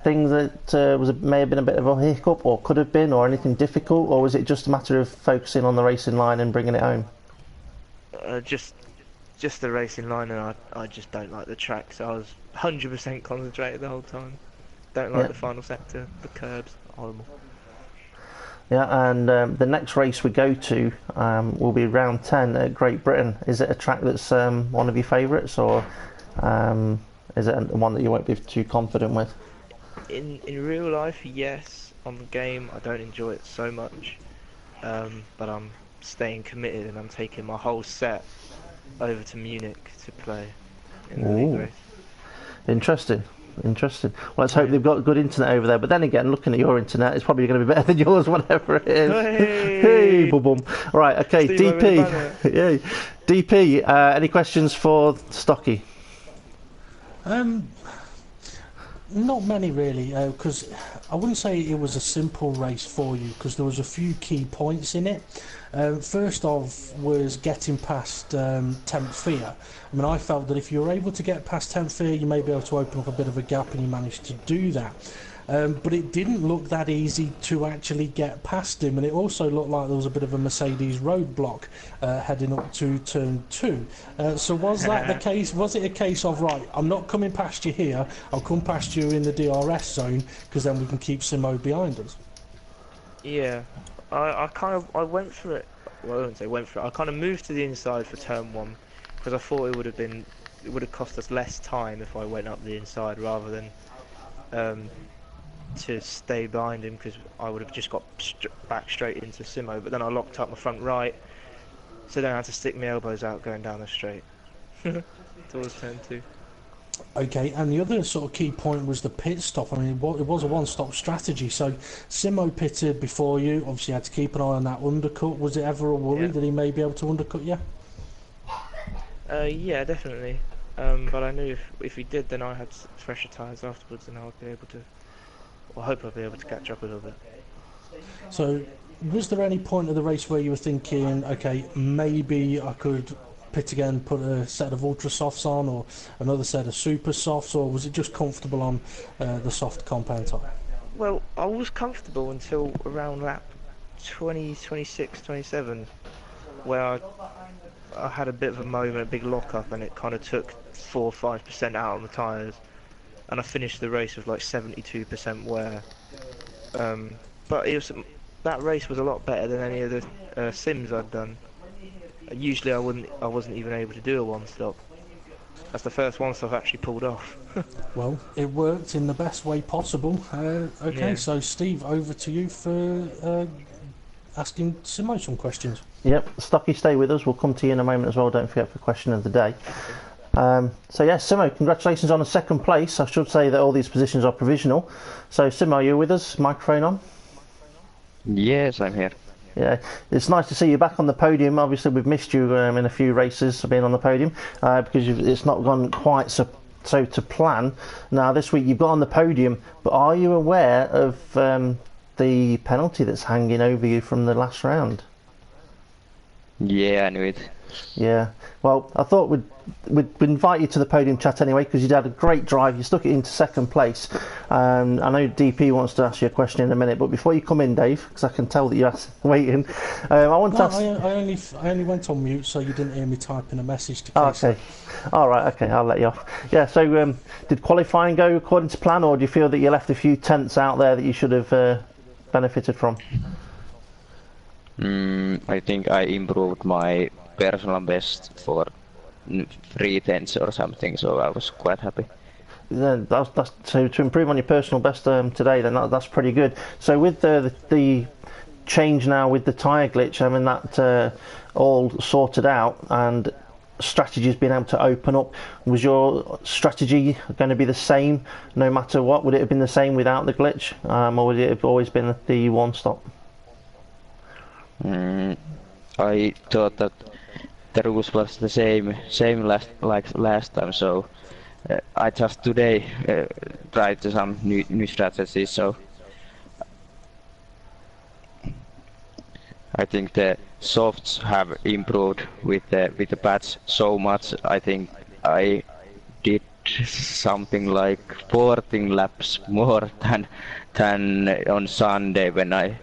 things that may have been a bit of a hiccup, or could have been, or anything difficult, or was it just a matter of focusing on the racing line and bringing it home? Just the racing line, and I just don't like the track, so I was 100% concentrated the whole time. Don't like the final sector, the curbs, horrible. Yeah, and the next race we go to will be round 10 at Great Britain. Is it a track that's one of your favourites, or is it one that you won't be too confident with? In real life, yes. On the game, I don't enjoy it so much, but I'm staying committed and I'm taking my whole set over to Munich to play in the league race. Interesting. Well, let's hope they've got good internet over there. But then again, looking at your internet, it's probably going to be better than yours, whatever it is. Hey, boom, boom. Right, okay, Steve, DP. Yeah, DP. Any questions for Stocky? Not many really, because I wouldn't say it was a simple race for you, because there was a few key points in it. First off was getting past 10th Fear. I mean, I felt that if you were able to get past 10th Fear, you may be able to open up a bit of a gap, and you managed to do that. But it didn't look that easy to actually get past him, and it also looked like there was a bit of a Mercedes roadblock heading up to turn 2. So was that the case? Was it a case of, right, I'm not coming past you here, I'll come past you in the DRS zone, because then we can keep Simo behind us? Yeah, I went for it. Well, I wouldn't say went for it. I kind of moved to the inside for turn 1 because I thought it would have cost us less time if I went up the inside rather than to stay behind him, because I would have just got back straight into Simo. But then I locked up my front right, so then I had to stick my elbows out going down the straight towards turn 2. Okay, and the other sort of key point was the pit stop. I mean, it was a one-stop strategy. So Simo pitted before you. Obviously, you had to keep an eye on that undercut. Was it ever a worry that he may be able to undercut you? Yeah, definitely. But I knew if he did, then I had fresher tyres afterwards, and I would be able to. Well, I hope I'll be able to catch up a little bit. So, was there any point of the race where you were thinking, okay, maybe I could pit again, put a set of ultra softs on, or another set of super softs, or was it just comfortable on the soft compound tyre? Well, I was comfortable until around lap 20, 26, 27, where I had a bit of a moment, a big lock-up, and it kind of took 4 or 5% out of the tyres, and I finished the race with like 72% wear. But that race was a lot better than any of the sims I'd done. Usually I wasn't even able to do a one-stop. That's the first one-stop I've actually pulled off. Well, it worked in the best way possible. Okay, Yeah. So Steve, over to you for asking Simo some questions. Yep, Stocky, stay with us. We'll come to you in a moment as well. Don't forget for question of the day. So yeah, Simo, congratulations on a second place. I should say that all these positions are provisional. So Simo, are you with us? Microphone on? Yes, I'm here. Yeah, it's nice to see you back on the podium. Obviously, we've missed you in a few races being on the podium because it's not gone quite so to plan. Now, this week you've got on the podium, but are you aware of the penalty that's hanging over you from the last round? Yeah, I knew it. Yeah, well, I thought we'd invite you to the podium chat anyway, because you had a great drive. You stuck it into second place. I know DP wants to ask you a question in a minute, but before you come in, Dave, because I can tell that you're waiting, I want to ask... I only went on mute, so you didn't hear me typing a message to Chris. Okay, all right, okay, I'll let you off. Yeah, so did qualifying go according to plan, or do you feel that you left a few tenths out there that you should have benefited from? I think I improved my personal best for 3 tenths or something, so I was quite happy. Then that's so to improve on your personal best today. Then that's pretty good. So with the change now with the tyre glitch, I mean that all sorted out and strategy's been able to open up. Was your strategy going to be the same no matter what? Would it have been the same without the glitch, or would it have always been the one stop? I thought that the rules was the same like last time, so I just today tried some new strategies. So I think the softs have improved with the patch so much. I think I did something like 14 laps more than on Sunday when I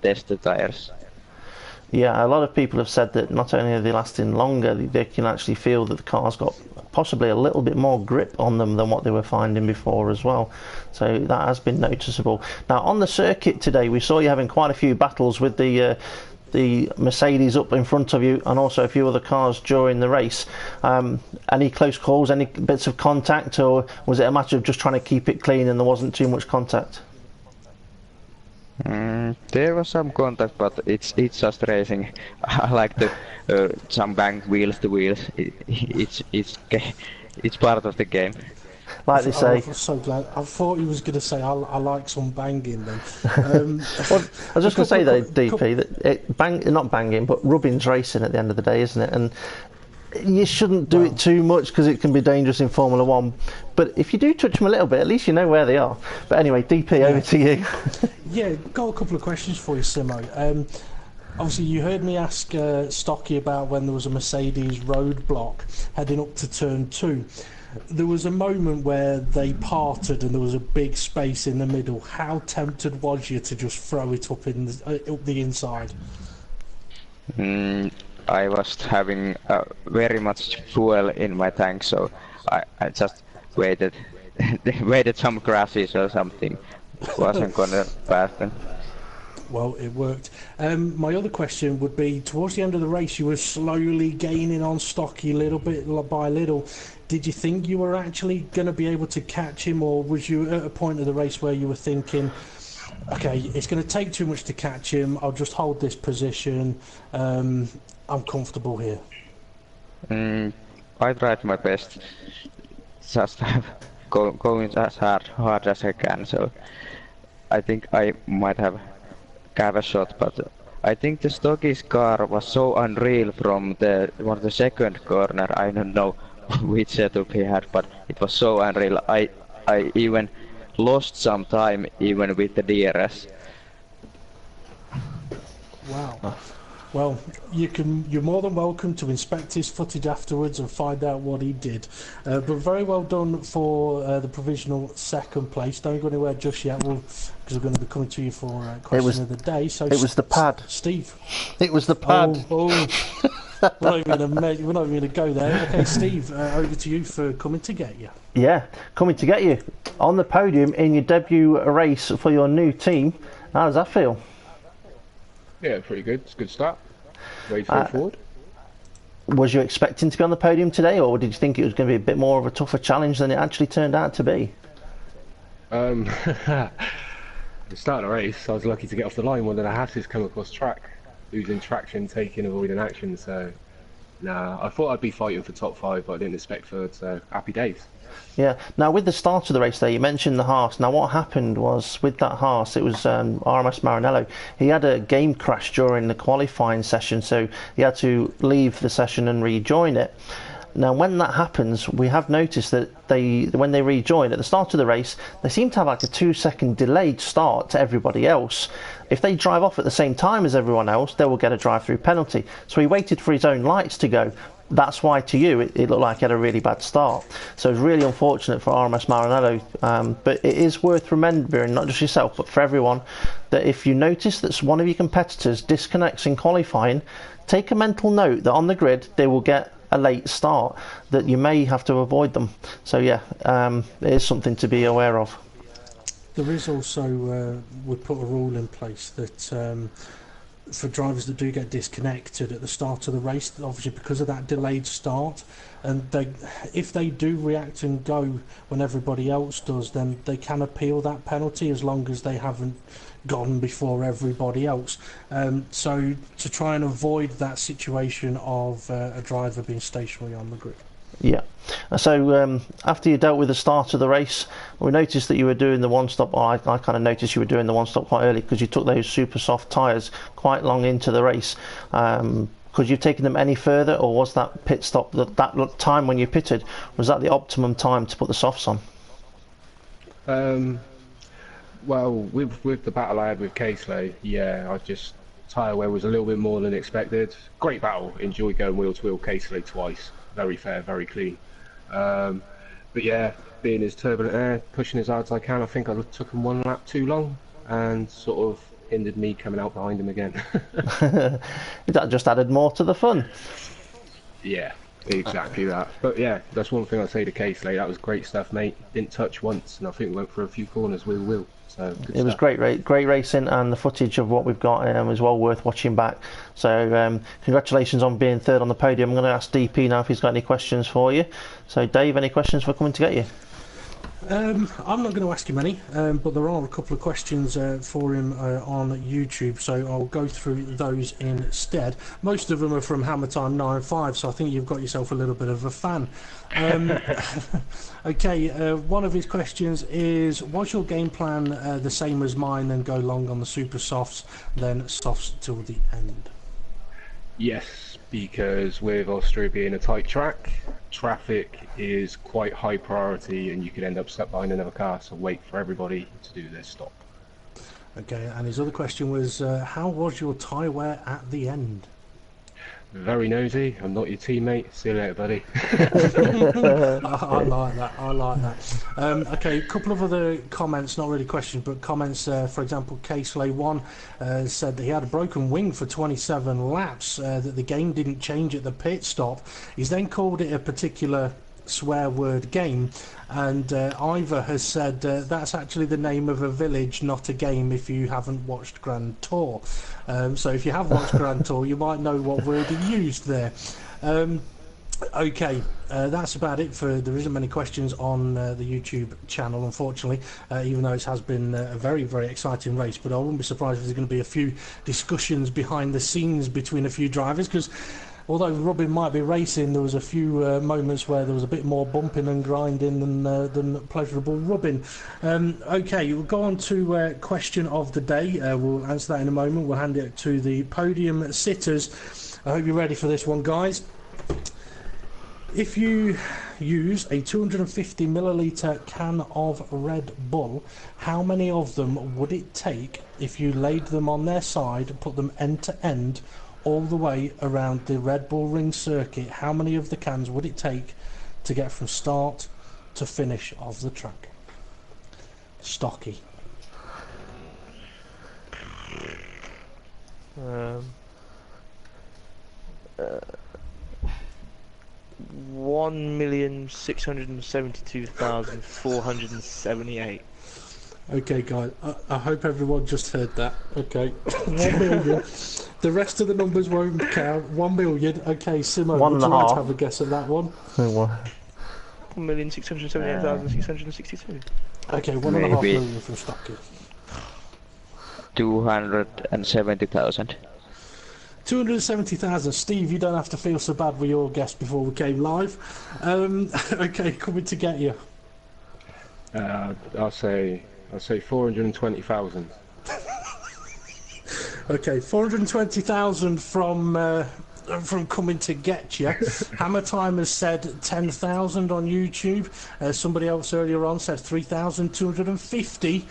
test the tires. Yeah, a lot of people have said that not only are they lasting longer, they can actually feel that the car's got possibly a little bit more grip on them than what they were finding before as well. So that has been noticeable. Now on the circuit today, we saw you having quite a few battles with the Mercedes up in front of you, and also a few other cars during the race. Any close calls, any bits of contact, or was it a matter of just trying to keep it clean and there wasn't too much contact? There was some contact, but it's just racing. I like to jump bang wheels to wheels. It's part of the game. Like they say. I'm so glad. I thought he was going to say I like some banging then. Well, I was just going to say though, DP, that not banging, but rubbing's racing at the end of the day, isn't it? And you shouldn't do it too much because it can be dangerous in Formula One. But if you do touch them a little bit, at least you know where they are. But anyway, DP, over to you. Yeah, got a couple of questions for you, Simo. Obviously, you heard me ask Stocky about when there was a Mercedes roadblock heading up to turn 2. There was a moment where they parted and there was a big space in the middle. How tempted was you to just throw it up the inside? I was having very much fuel in my tank, so I just waited some crashes or something. Wasn't gonna happen. Well, it worked. My other question would be, towards the end of the race, you were slowly gaining on Stocky little bit by little. Did you think you were actually going to be able to catch him, or was you at a point of the race where you were thinking, okay, it's going to take too much to catch him, I'll just hold this position, I'm comfortable here? I tried my best, just going as hard as I can, so I think I might have a shot, but I think the Stocky's car was so unreal from the second corner. I don't know which setup he had, but it was so unreal. I even lost some time even with the DRS. Wow. Well, you're more than welcome to inspect his footage afterwards and find out what he did. But very well done for the provisional second place. Don't go anywhere just yet, because we're going to be coming to you for question of the day. So it was the pad, Steve. It was the pad. We're not even going to go there. Okay, Steve, over to you for coming to get you. Yeah, coming to get you on the podium in your debut race for your new team. How does that feel? Yeah, pretty good. It's a good start. Very straightforward. Was you expecting to be on the podium today, or did you think it was going to be a bit more of a tougher challenge than it actually turned out to be? At the start of the race, I was lucky to get off the line when the Hasses come across track, losing traction, avoiding action. So, nah, I thought I'd be fighting for top 5, but I didn't expect third. So, happy days. Yeah. Now, with the start of the race there, you mentioned the Haas. Now, what happened was with that Haas, it was RMS Maranello. He had a game crash during the qualifying session, so he had to leave the session and rejoin it. Now, when that happens, we have noticed that when they rejoin at the start of the race, they seem to have like a 2-second delayed start to everybody else. If they drive off at the same time as everyone else, they will get a drive-through penalty. So he waited for his own lights to go. That's why to you it looked like he had a really bad start. So it's really unfortunate for RMS Maranello, but it is worth remembering, not just yourself but for everyone, that if you notice that one of your competitors disconnects in qualifying, take a mental note that on the grid they will get a late start, that you may have to avoid them. So yeah, it is something to be aware of. There is also, we put a rule in place that for drivers that do get disconnected at the start of the race, obviously because of that delayed start, and if they do react and go when everybody else does, then they can appeal that penalty as long as they haven't gone before everybody else. So to try and avoid that situation of a driver being stationary on the grid. Yeah. So after you dealt with the start of the race, we noticed that you were doing the one-stop. I kind of noticed you were doing the one-stop quite early because you took those super soft tyres quite long into the race. Could you have taken them any further, or was that pit stop, that time when you pitted, was that the optimum time to put the softs on? Well, with the battle I had with Casely, yeah, I just tyre wear was a little bit more than expected. Great battle, enjoyed going wheel to wheel Casely twice. Very fair, very clean. But yeah, being as turbulent air, pushing as hard as I can, I think I took him one lap too long, and sort of hindered me coming out behind him again. That just added more to the fun. Yeah, exactly that. But yeah, that's one thing I'd say to Casey. That was great stuff, mate. Didn't touch once, and I think we went for a few corners with Will. So good it was stuff. great racing, and the footage of what we've got was well worth watching back. So congratulations on being third on the podium. I'm going to ask DP now if he's got any questions for you. So Dave, any questions for coming to get you? I'm not going to ask him any, but there are a couple of questions for him on YouTube, so I'll go through those instead. Most of them are from Hammer Time 95, so I think you've got yourself a little bit of a fan. Okay, one of his questions is, was your game plan the same as mine, then go long on the super softs, then softs till the end? Yes, because with Austria being a tight track, traffic is quite high priority, and you could end up stuck behind another car, so wait for everybody to do their stop. Okay, and his other question was, how was your tyre wear at the end? Very nosy. I'm not your teammate. See you later, buddy. I like that. I like that. Okay, a couple of other comments, not really questions, but comments. For example, K-Slay1 said that he had a broken wing for 27 laps, that the game didn't change at the pit stop. He's then called it a particular swear word game, and Ivor has said that's actually the name of a village, not a game, if you haven't watched Grand Tour. So if you have watched Grand Tour, you might know what word he used there. Okay, that's about it. There isn't many questions on the YouTube channel, unfortunately, even though it has been a very, very exciting race. But I wouldn't be surprised if there's going to be a few discussions behind the scenes between a few drivers, because although Robin might be racing, there was a few moments where there was a bit more bumping and grinding than pleasurable rubbing. Okay, we'll go on to question of the day. We'll answer that in a moment. We'll hand it to the podium sitters. I hope you're ready for this one, guys. If you use a 250 milliliter can of Red Bull, how many of them would it take if you laid them on their side, put them end to end, all the way around the Red Bull Ring circuit? How many of the cans would it take to get from start to finish of the track? Stocky. 1,672,478. Okay, guys, I hope everyone just heard that. Okay, 1 million. The rest of the numbers won't count. 1 million. Okay, Simo, would you like to have a guess at that one? 1,678,662. Okay, 1.5 million from Stocky. 270,000. 270,000. Steve, you don't have to feel so bad with your guess before we came live. Okay, coming to get you. I'll say 420,000. Okay, 420,000 from coming to get you. Hammer Time has said 10,000 on YouTube. Somebody else earlier on said 3,250.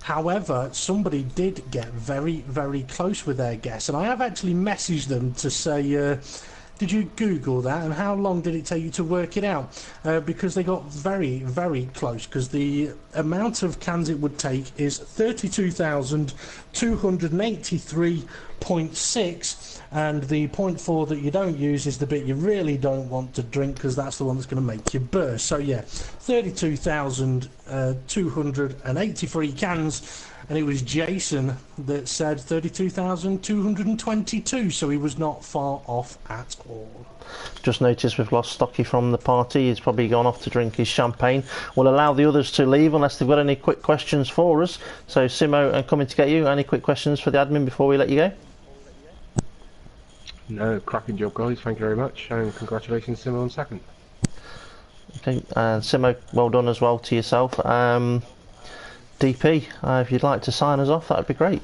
However, somebody did get very, very close with their guess, and I have actually messaged them to say, did you Google that, and how long did it take you to work it out? Because they got very, very close, because the amount of cans it would take is 32,283.6, and the 0.4 that you don't use is the bit you really don't want to drink, because that's the one that's going to make you burst. So yeah, 32,283 cans, and it was Jason that said 32,222, so he was not far off at all. Just noticed we've lost Stocky from the party. He's probably gone off to drink his champagne. We'll allow the others to leave unless they've got any quick questions for us. So Simo, and coming to get you, any quick questions for the admin before we let you go? No, cracking job, guys. Thank you very much, and congratulations, Simo, on second. Okay, and Simo, well done as well to yourself. DP, if you'd like to sign us off, that would be great.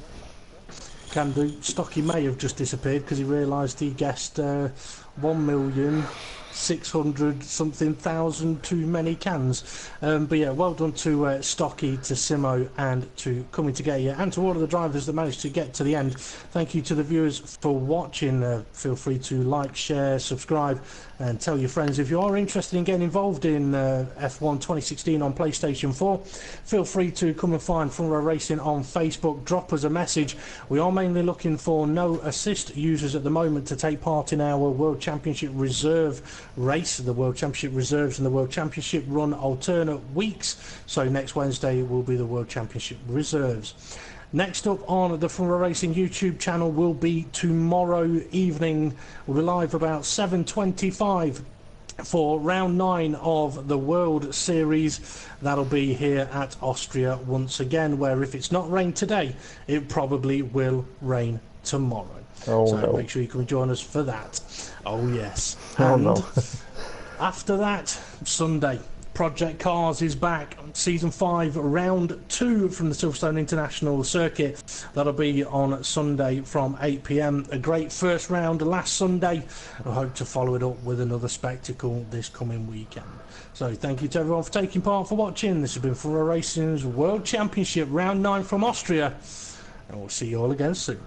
Can do. Stocky may have just disappeared because he realised he guessed 1,000,000 600 something thousand too many cans. But yeah, well done to Stocky, to Simo, and to Coming to Get You, and to all of the drivers that managed to get to the end. Thank you to the viewers for watching. Feel free to like, share, subscribe, and tell your friends. If you are interested in getting involved in F1 2016 on PlayStation 4, feel free to come and find Front Row Racing on Facebook. Drop us a message. We are mainly looking for no assist users at the moment to take part in our World Championship Reserve race. The World Championship Reserves and the World Championship run alternate weeks, so next Wednesday will be the World Championship Reserves. Next up on the Front Row Racing YouTube channel will be tomorrow evening. We'll be live about 7:25 for round 9 of the World Series. That'll be here at Austria once again, where if it's not rained today, it probably will rain tomorrow. Oh, so no. make sure you come join us for that. Oh yes. Oh, And no. after that, Sunday, Project Cars is back. Season 5, round 2 from the Silverstone International Circuit. That'll be on Sunday from 8 PM. A great first round last Sunday. I hope to follow it up with another spectacle this coming weekend. So thank you to everyone for taking part, for watching. This has been Front Row Racing's World Championship Round 9 from Austria. And we'll see you all again soon.